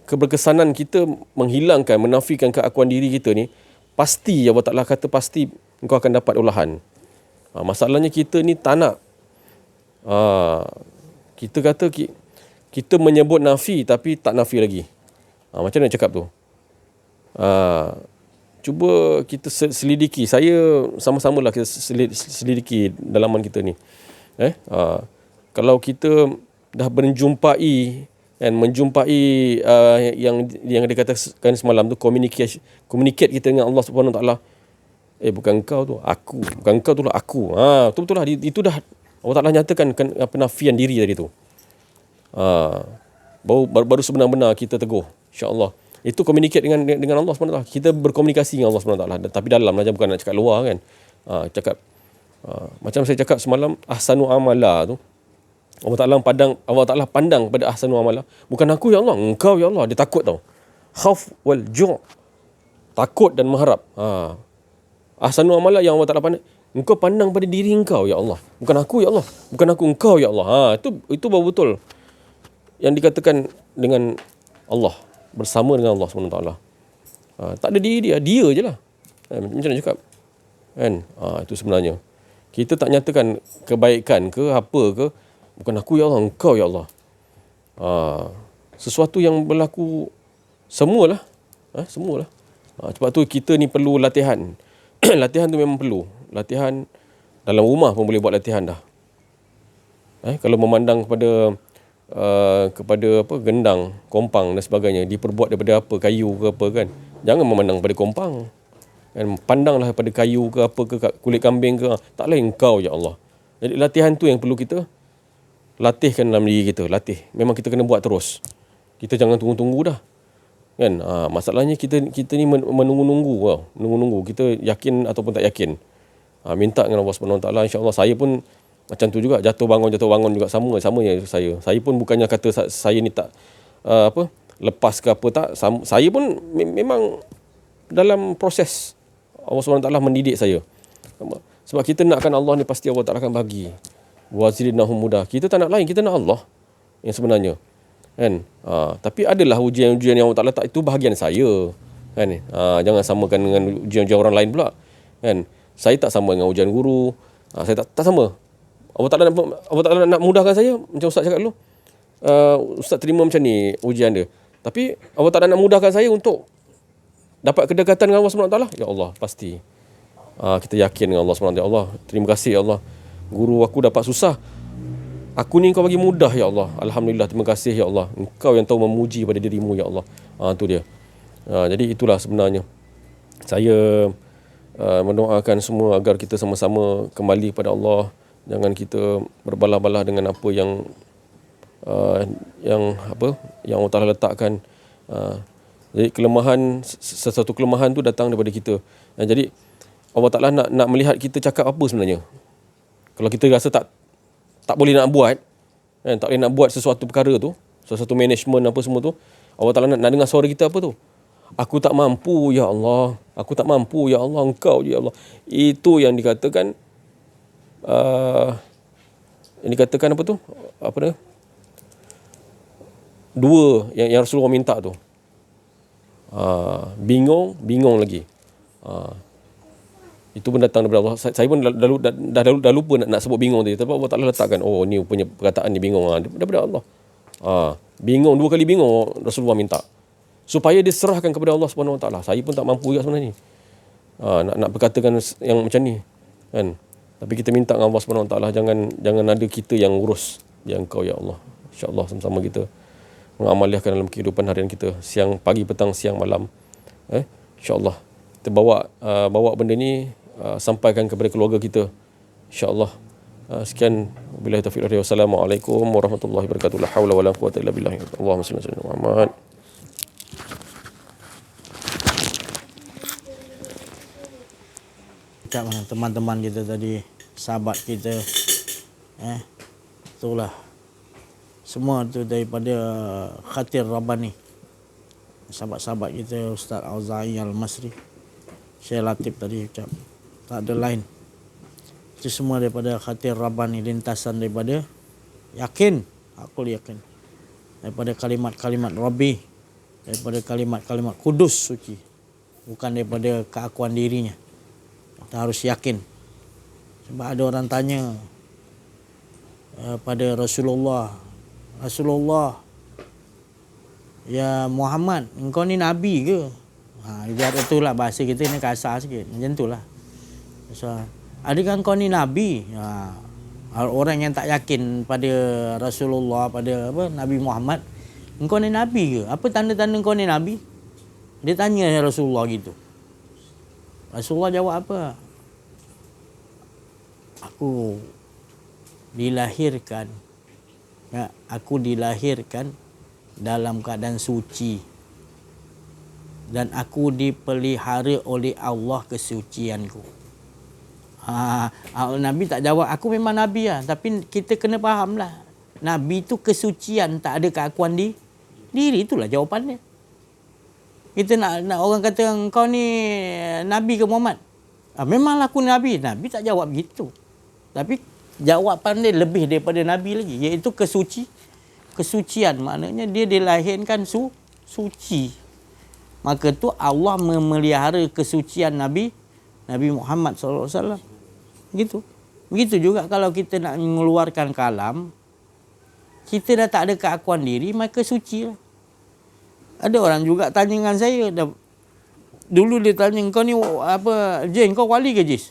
keberkesanan kita menghilangkan, menafikan keakuan diri kita ni, pasti Allah Ta'ala kata pasti engkau akan dapat ulahan. Masalahnya kita ni tak nak. Kita kata kita menyebut nafi tapi tak nafi lagi. Macam mana nak cakap tu? Cuba kita selidiki. Saya sama-sama lah kita selidiki dalaman kita ni. Kalau kita dah menjumpai yang dikatakan semalam tu, communicate kita dengan Allah Subhanahu Wa Taala. Bukan engkau tu, aku. Bukan engkau tu lah, aku. Betul-betul lah. Itu dah Allah Ta'ala nyatakan penafian diri tadi tu. Baru sebenar-benar kita teguh, insya-Allah. Itu communicate dengan Allah SWT. Kita berkomunikasi dengan Allah SWT. Tapi dalam aja, bukan nak cakap luar, kan. Cakap macam saya cakap semalam, ahsanu amala tu, Allah Ta'ala pandang pada ahsanu amala. Bukan aku ya Allah, engkau ya Allah. Dia takut tau. Khauf wal ju', takut dan mengharap. Ahsanu amala yang Allah Ta'ala pandang, engkau pandang pada diri engkau ya Allah. Bukan aku ya Allah. Bukan aku, engkau ya Allah. Itu betul yang dikatakan dengan Allah, bersama dengan Allah SWT. Tak ada diri dia je lah. Macam mana cakap? Kan? Itu sebenarnya. Kita tak nyatakan kebaikan ke apa ke. Bukan aku ya Allah, engkau ya Allah. Sesuatu yang berlaku semualah. Semualah. Sebab tu kita ni perlu latihan. Latihan tu memang perlu. Latihan dalam rumah pun boleh buat latihan dah. Kalau memandang kepada gendang, kompang dan sebagainya, diperbuat daripada apa, kayu ke apa, kan. Jangan memandang pada kompang. Kan, pandanglah pada kayu ke apa ke, kulit kambing ke. Tak lain engkau ya Allah. Jadi latihan tu yang perlu kita latihkan dalam diri kita. Latih. Memang kita kena buat terus. Kita jangan tunggu-tunggu dah. Kan? Masalahnya kita ni menunggu-nunggu. Menunggu-nunggu. Kita yakin ataupun tak yakin. Minta dengan Allah SWT. InsyaAllah saya pun macam tu juga. Jatuh bangun juga sama je saya. Saya pun bukannya kata saya ni tak lepas ke apa, tak. Saya pun memang dalam proses. Allah SWT mendidik saya. Sebab kita nakkan Allah ni pasti Allah Ta'ala akan bagi. Wazidnahum mudah. Kita tak nak lain, kita nak Allah. yang sebenarnya. Kan? Tapi adalah ujian-ujian yang Allah Ta'ala letak itu bahagian saya. Kan? Jangan samakan dengan ujian-ujian orang lain pula. Kan? Saya tak sama dengan ujian guru. Saya tak sama. Allah Ta'ala nak mudahkan saya, macam Ustaz cakap dulu. Ustaz terima macam ni ujian dia. Tapi Allah Ta'ala nak mudahkan saya untuk dapat kedekatan dengan Allah SWT. Ya Allah, pasti. Kita yakin dengan Allah SWT. Ya Allah, terima kasih ya Allah. Guru aku dapat susah. Aku ni kau bagi mudah ya Allah. Alhamdulillah, terima kasih ya Allah. Engkau yang tahu memuji pada dirimu ya Allah. Itu dia. Jadi itulah sebenarnya. Saya mendoakan semua agar kita sama-sama kembali pada Allah. Jangan kita berbalah-balah dengan apa yang Allah Ta'ala letakkan. Jadi sesuatu kelemahan tu datang daripada kita. Jadi Allah Ta'ala nak melihat kita cakap apa sebenarnya. Kalau kita rasa tak boleh nak buat, tak boleh nak buat sesuatu perkara tu, sesuatu management apa semua tu, Allah Ta'ala nak dengar suara kita apa tu? Aku tak mampu ya Allah. Aku tak mampu ya Allah. Engkau ya Allah. Itu yang dikatakan apa tu? Apa dia? Dua yang Rasulullah minta tu. Bingung lagi. Itu pun datang daripada Allah. Saya pun dah lupa nak sebut bingung tadi. Tapi Allah Ta'ala letakkan, ni punya perkataan ni bingung. Daripada Allah. Bingung, 2 kali bingung Rasulullah minta. Supaya diserahkan kepada Allah Subhanahu Wa Ta'ala. Saya pun tak mampu juga sebenarnya. Nak berkatakan yang macam ni. Kan? Tapi kita minta dengan Allah Subhanahu Wa Ta'ala. Jangan ada kita yang urus. Ya Engkau ya Allah. InsyaAllah sama-sama kita mengamalkan dalam kehidupan harian kita. Siang, pagi, petang, siang, malam. InsyaAllah. Kita bawa benda ni, sampaikan kepada keluarga kita. InsyaAllah. Sekian. Wabillahi taufiq wal hidayah. Wassalamualaikum warahmatullahi wabarakatuh. La haula wala quwwata illa billah. Allahumma shalli ala Muhammad. Teman-teman kita tadi, sahabat kita, itulah semua tu daripada Khatir Rabbani, sahabat-sahabat kita, Ustaz Auza'i Al-Masri, Syekh Latif tadi ucap, tak ada lain. Itu semua daripada Khatir Rabbani, lintasan daripada yakin, aku yakin, daripada kalimat-kalimat Rabbi, daripada kalimat-kalimat kudus suci, bukan daripada keakuan dirinya. Kita harus yakin. Sebab ada orang tanya pada Rasulullah, ya Muhammad, engkau ni Nabi ke? Ibarat itulah bahasa kita ni kasar sikit. Macam itulah. So, adakah engkau ni Nabi? Orang yang tak yakin pada Rasulullah, pada Nabi Muhammad, engkau ni Nabi ke? Apa tanda-tanda engkau ni Nabi? Dia tanya Rasulullah gitu. Rasulullah jawab apa? Aku dilahirkan dalam keadaan suci, dan aku dipelihara oleh Allah kesucianku. Nabi tak jawab aku memang Nabi lah, tapi kita kena fahamlah, Nabi tu kesucian, tak ada keakuan diri. Itulah jawapannya. Kita nak orang kata engkau ni Nabi ke Muhammad? Memanglah aku Nabi. Nabi tak jawab gitu. Tapi jawapan dia lebih daripada Nabi lagi, iaitu kesucian. Maknanya dia dilahirkan suci. Maka tu Allah memelihara kesucian Nabi Muhammad SAW. Begitu juga kalau kita nak mengeluarkan kalam, kita dah tak ada keakuan diri, maka suci lah. Ada orang juga tanya dengan saya, dulu dia tanya, engkau ni Jis, engkau wali ke Jis?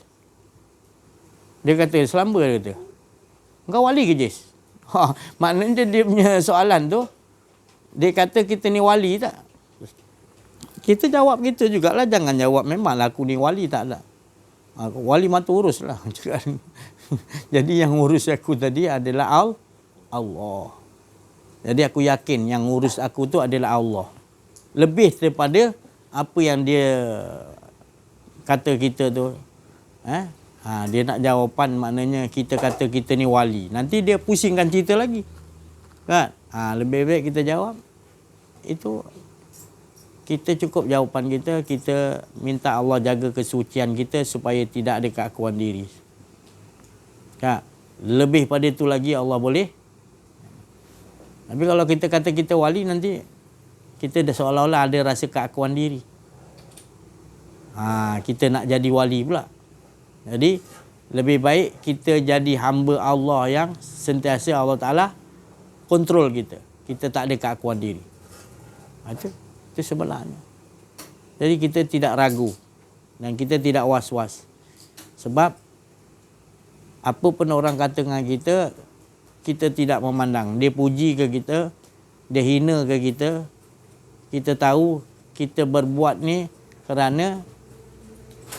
Dia kata, selamba dia kata. Engkau wali ke Jis? Maknanya dia punya soalan tu, dia kata kita ni wali tak? Kita jawab gitu jugalah, jangan jawab memanglah aku ni wali, tak ada. Wali matu urus lah. Jadi yang urus aku tadi adalah Allah. Jadi aku yakin yang urus aku tu adalah Allah. Lebih daripada apa yang dia kata kita tu. Dia nak jawapan, maknanya kita kata kita ni wali. Nanti dia pusingkan cerita lagi. Kan? Lebih baik kita jawab. Itu kita cukup jawapan kita minta Allah jaga kesucian kita supaya tidak ada keakuan diri. Kan? Lebih pada itu lagi Allah boleh Tapi kalau kita kata kita wali, nanti kita dah seolah-olah ada rasa keakuan diri. Kita nak jadi wali pula. Jadi lebih baik kita jadi hamba Allah yang sentiasa Allah Ta'ala kontrol kita. Kita tak ada keakuan diri. Itu sebelahnya. Jadi kita tidak ragu dan kita tidak was-was. Sebab apa pun orang kata dengan kita, kita tidak memandang. Dia puji ke kita, dia hina ke kita, kita tahu kita berbuat ni kerana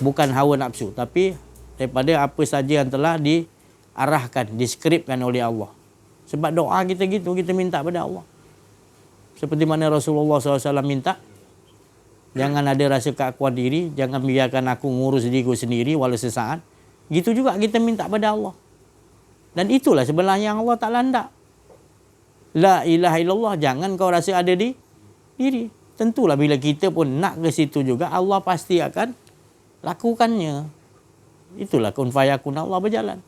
bukan hawa nafsu, tapi daripada apa saja yang telah diarahkan, diskripkan oleh Allah. Sebab doa kita gitu, kita minta pada Allah. Seperti mana Rasulullah SAW minta, jangan ada rasa keakuan diri, jangan biarkan aku ngurus diriku sendiri walau sesaat. Gitu juga kita minta pada Allah. Dan itulah sebenarnya yang Allah Ta'ala hendak. La ilaha illallah, jangan kau rasa ada di diri. Tentulah bila kita pun nak ke situ juga, Allah pasti akan lakukannya. Itulah kun fayakun, Allah berjalan.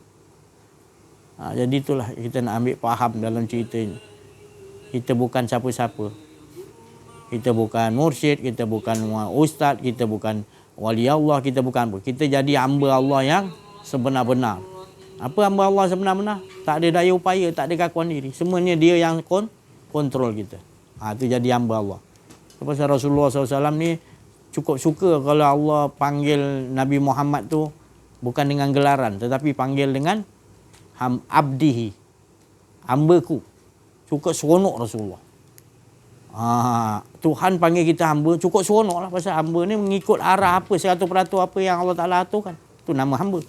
Jadi itulah kita nak ambil faham dalam cerita ini. Kita bukan siapa-siapa. Kita bukan mursyid, kita bukan ustaz, kita bukan wali Allah, kita bukan apa. Kita jadi hamba Allah yang sebenar-benar. Apa hamba Allah sebenar-benar? Tak ada daya upaya, tak ada keakuan diri. Semuanya dia yang kontrol kita. Itu jadi hamba Allah. Sebab Rasulullah SAW ni cukup suka kalau Allah panggil Nabi Muhammad tu bukan dengan gelaran, tetapi panggil dengan abdihi, hambaku. Cukup seronok Rasulullah. Tuhan panggil kita hamba, cukup seronok lah. Pasal hamba ni mengikut arah apa, 100% apa yang Allah Ta'ala aturkan. Itu nama hamba.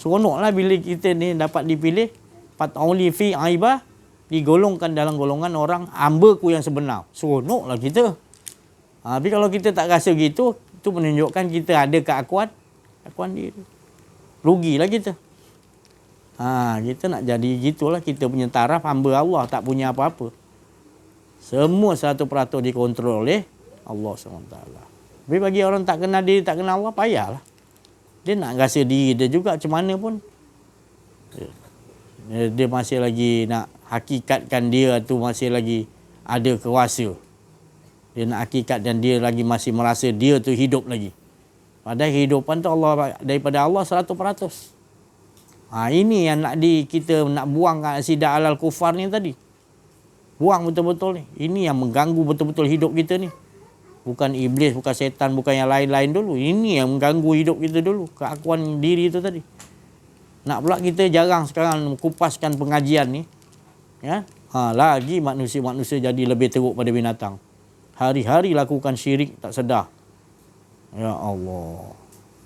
Seronok lah bila kita ni dapat dipilih fat'auli fi aibah, digolongkan dalam golongan orang hamba ku yang sebenar. Seronok lah kita. Tapi kalau kita tak rasa gitu, itu menunjukkan kita ada keakuan diri. Rugilah kita. Kita nak jadi gitulah, kita punya taraf hamba Allah, tak punya apa-apa. Semua 100% dikontrol oleh Allah SWT. Tapi bagi orang tak kenal diri, tak kenal Allah, payahlah. Dia nak rasa diri dia juga macam mana pun. Dia masih lagi nak hakikatkan dia tu masih lagi ada kuasa. Dia nak hakikat dan dia lagi masih merasa dia tu hidup lagi. Padahal kehidupan tu Allah, daripada Allah 100%. Ini yang kita nak buang asidah alal kufar ni tadi. Buang betul-betul ni. Ini yang mengganggu betul-betul hidup kita ni. Bukan iblis, bukan setan, bukan yang lain-lain dulu. Ini yang mengganggu hidup kita dulu. Keakuan diri itu tadi. Nak pula kita jarang sekarang kupaskan pengajian ni. Ya? Lagi manusia-manusia jadi lebih teruk pada binatang. Hari-hari lakukan syirik tak sedar. Ya Allah.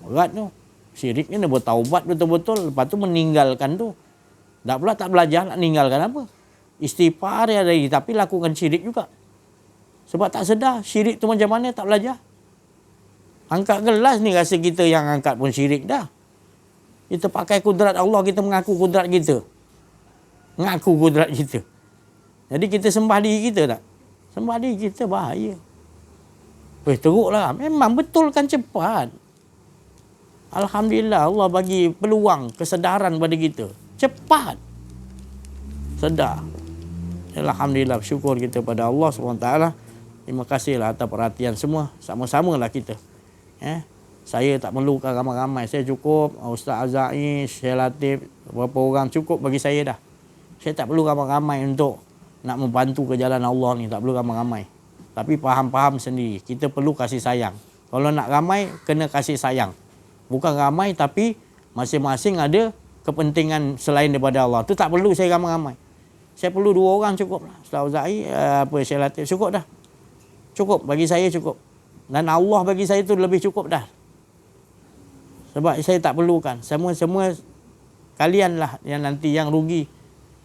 Berat tu. Syirik ni dia bertaubat betul-betul. Lepas tu meninggalkan tu. Tak pula tak belajar nak meninggalkan apa. Istighfar ya dari, tapi lakukan syirik juga. Sebab tak sedar syirik tu macam mana, tak belajar. Angkat gelas ni rasa kita yang angkat pun syirik dah. Kita pakai kudrat Allah, kita mengaku kudrat kita. Mengaku kudrat kita. Jadi kita sembah diri kita tak? Sembah diri kita bahaya. Teruklah. Memang betul kan cepat. Alhamdulillah Allah bagi peluang, kesedaran pada kita. Cepat. Sedar. Alhamdulillah, syukur kita pada Allah SWT. Terima kasihlah atas perhatian semua. Sama-samalah kita. Saya tak perlukan ramai-ramai. Saya cukup. Ustaz Azai, Syekh Latif, beberapa orang cukup bagi saya dah. Saya tak perlu ramai-ramai untuk nak membantu ke jalan Allah ni. Tak perlu ramai-ramai. Tapi faham-faham sendiri. Kita perlu kasih sayang. Kalau nak ramai, kena kasih sayang. Bukan ramai tapi masing-masing ada kepentingan selain daripada Allah. Tu tak perlu saya ramai-ramai. Saya perlu 2 orang cukup lah. Ustaz Azai, Syekh Latif, cukup dah. Cukup, bagi saya cukup. Dan Allah bagi saya tu lebih cukup dah. Sebab saya tak perlukan. Semua kalian lah yang nanti yang rugi.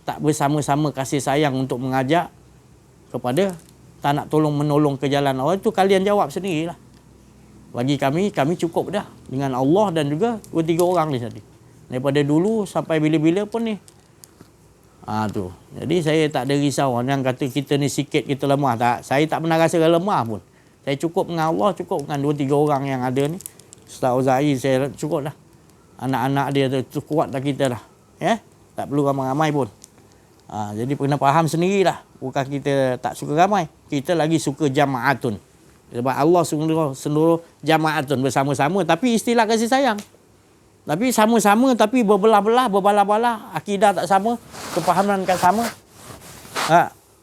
Tak bersama-sama kasih sayang untuk mengajak kepada tak nak tolong menolong ke jalan Allah. Itu kalian jawab sendirilah. Bagi kami cukup dah. Dengan Allah dan juga 2-3 orang ni tadi. Daripada dulu sampai bila-bila pun ni. Tu. Jadi saya tak ada risau yang kata kita ni sikit kita lemah. Tak, saya tak pernah rasa lemah pun. Saya cukup dengan Allah, cukup dengan 2-3 orang yang ada ni. Ustaz Uzai saya cukup dah. Anak-anak dia tu kuat dah kita dah. Ya? Tak perlu ramai-ramai pun. Jadi kena faham sendirilah. Bukan kita tak suka ramai. Kita lagi suka jama'atun. Sebab Allah suruh jama'atun bersama-sama. Tapi istilah kasih sayang. Tapi sama-sama tapi berbelah-belah, berbalah-balah. Akidah tak sama. Kefahaman tak sama.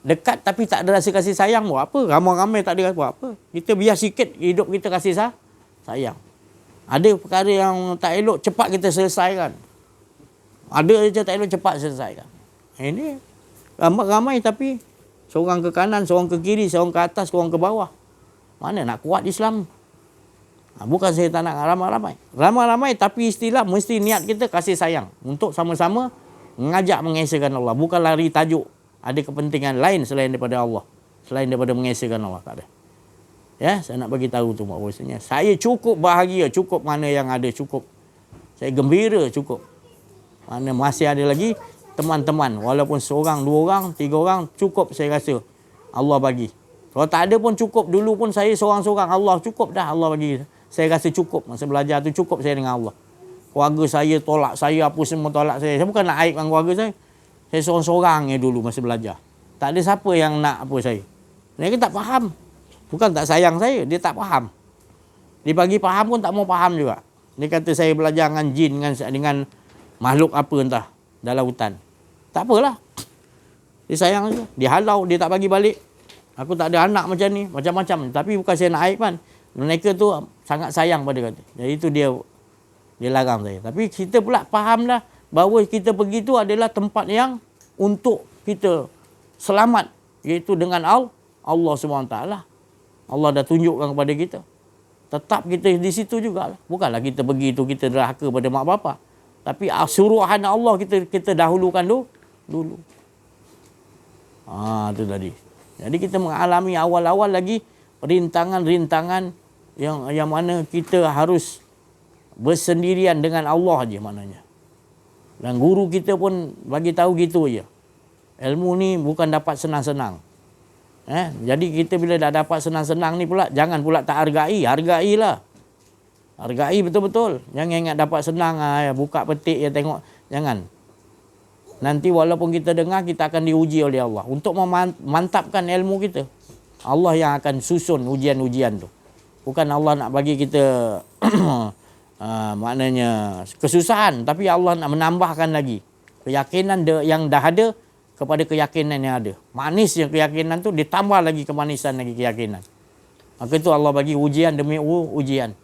Dekat tapi tak ada rasa kasih sayang. Buat apa? Ramai-ramai tak ada buat apa? Kita biar sikit hidup kita kasih sayang. Ada perkara yang tak elok cepat kita selesaikan. Ada je tak elok cepat selesaikan. Ini ramai tapi seorang ke kanan, seorang ke kiri, seorang ke atas, seorang ke bawah. Mana nak kuat Islam? Bukan saya tak nak ramai-ramai. Ramai-ramai tapi istilah mesti niat kita kasih sayang. Untuk sama-sama mengajak mengesahkan Allah. Bukan lari tajuk. Ada kepentingan lain selain daripada Allah. Selain daripada mengesahkan Allah. Tak ada. Ya, saya nak bagi tahu tu maksudnya. Saya cukup bahagia, cukup mana yang ada cukup. Saya gembira cukup. Mana masih ada lagi teman-teman, walaupun seorang, dua orang, tiga orang, cukup saya rasa Allah bagi. Kalau tak ada pun cukup, dulu pun saya seorang-seorang, Allah cukup dah Allah bagi. Saya rasa cukup, masa belajar tu cukup saya dengan Allah. Keluarga saya tolak saya, apa semua tolak saya. Saya bukan nak aibkan keluarga saya. Saya seorang-seorang dulu masa belajar. Tak ada siapa yang nak apa saya. Mereka tak faham. Bukan tak sayang saya, dia tak faham. Dia bagi faham pun tak mau faham juga. Dia kata saya belajar dengan jin, dengan makhluk apa entah dalam hutan. Tak apalah. Dia sayang je. Dia halau, dia tak bagi balik. Aku tak ada anak macam ni, macam-macam. Tapi bukan saya nak aib kan. Mereka tu sangat sayang pada kata. Jadi itu dia larang saya. Tapi kita pula fahamlah bahawa kita pergi tu adalah tempat yang untuk kita selamat. Iaitu dengan Allah SWT. Allah dah tunjukkan kepada kita. Tetap kita di situ jugalah. Bukanlah kita pergi tu kita derhaka pada mak bapak. Tapi suruhan Allah kita dahulukan dulu. Itu tadi. Jadi kita mengalami awal-awal lagi rintangan-rintangan yang mana kita harus bersendirian dengan Allah aja maknanya. Dan guru kita pun bagi tahu gitu aja. Ilmu ni bukan dapat senang-senang. Jadi kita bila dah dapat senang-senang ni pula jangan pula tak hargailah. Hargai betul-betul. Jangan ingat dapat senang buka petik ya tengok. Jangan. Nanti walaupun kita dengar kita akan diuji oleh Allah untuk memantapkan ilmu kita. Allah yang akan susun ujian-ujian tu. Bukan Allah nak bagi kita maknanya kesusahan, tapi Allah nak menambahkan lagi keyakinan yang dah ada kepada keyakinan yang ada. Manis yang keyakinan tu ditambah lagi kemanisan lagi keyakinan. Maka itu Allah bagi ujian demi ujian.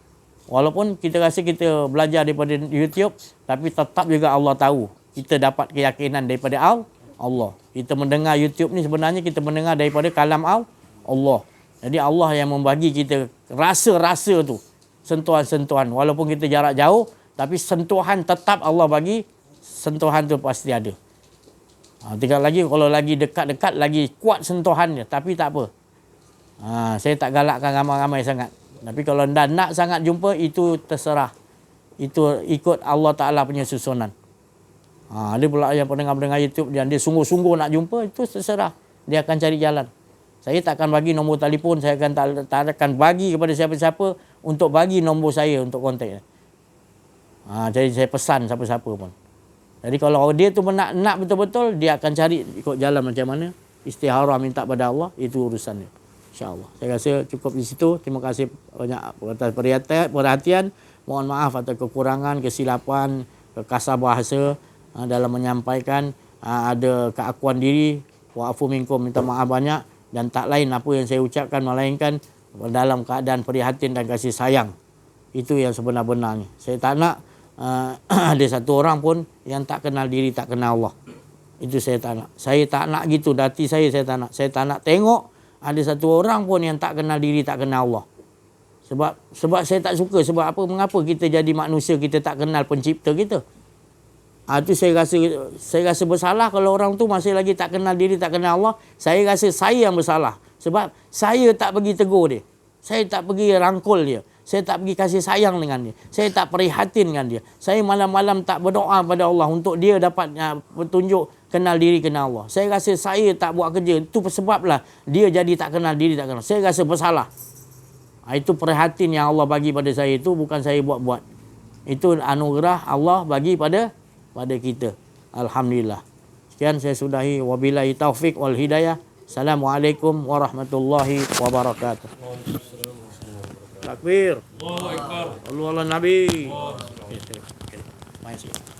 Walaupun kita rasa kita belajar daripada YouTube, tapi tetap juga Allah tahu. Kita dapat keyakinan daripada Allah. Kita mendengar YouTube ni sebenarnya kita mendengar daripada kalam Allah. Jadi Allah yang membagi kita rasa-rasa tu. Sentuhan-sentuhan. Walaupun kita jarak jauh, tapi sentuhan tetap Allah bagi. Sentuhan tu pasti ada. Tinggal lagi kalau lagi dekat-dekat lagi kuat sentuhannya. Tapi tak apa. Saya tak galakkan ramai-ramai sangat. Tapi kalau anda nak sangat jumpa, itu terserah. Itu ikut Allah Ta'ala punya susunan. Ada pula yang pendengar-pendengar YouTube yang dia sungguh-sungguh nak jumpa, itu terserah. Dia akan cari jalan. Saya tak akan bagi nombor telefon, saya akan tak akan bagi kepada siapa-siapa untuk bagi nombor saya untuk kontak. Jadi saya pesan siapa-siapa pun. Jadi kalau dia tu nak betul-betul, dia akan cari ikut jalan macam mana. Istikharah minta pada Allah, itu urusan dia. InsyaAllah. Saya rasa cukup di situ. Terima kasih banyak atas perhatian. Mohon maaf atas kekurangan, kesilapan, kasar bahasa dalam menyampaikan. Ada keakuan diri. Wa'afu minkum, minta maaf banyak. Dan tak lain apa yang saya ucapkan, melainkan dalam keadaan prihatin dan kasih sayang. Itu yang sebenar-benarnya. Saya tak nak ada satu orang pun yang tak kenal diri, tak kenal Allah. Itu saya tak nak. Saya tak nak gitu. Dati saya tak nak. Saya tak nak tengok ada satu orang pun yang tak kenal diri, tak kenal Allah. Sebab saya tak suka. Sebab apa? Mengapa kita jadi manusia, kita tak kenal pencipta kita? Itu saya rasa bersalah kalau orang tu masih lagi tak kenal diri, tak kenal Allah. Saya rasa saya yang bersalah. Sebab saya tak pergi tegur dia. Saya tak pergi rangkul dia. Saya tak pergi kasih sayang dengan dia. Saya tak prihatin dengan dia. Saya malam-malam tak berdoa pada Allah untuk dia dapat petunjuk kenal diri, kenal Allah. Saya rasa saya tak buat kerja. Itu sebablah dia jadi tak kenal diri, tak kenal. Saya rasa bersalah. Itu prihatin yang Allah bagi pada saya. Itu bukan saya buat-buat. Itu anugerah Allah bagi pada kita. Alhamdulillah. Sekian saya sudahi. Wabillahi taufik wal hidayah. Assalamualaikum warahmatullahi wabarakatuh. Takbir. Allahu Akbar. Allahu Nabi. Main sikit.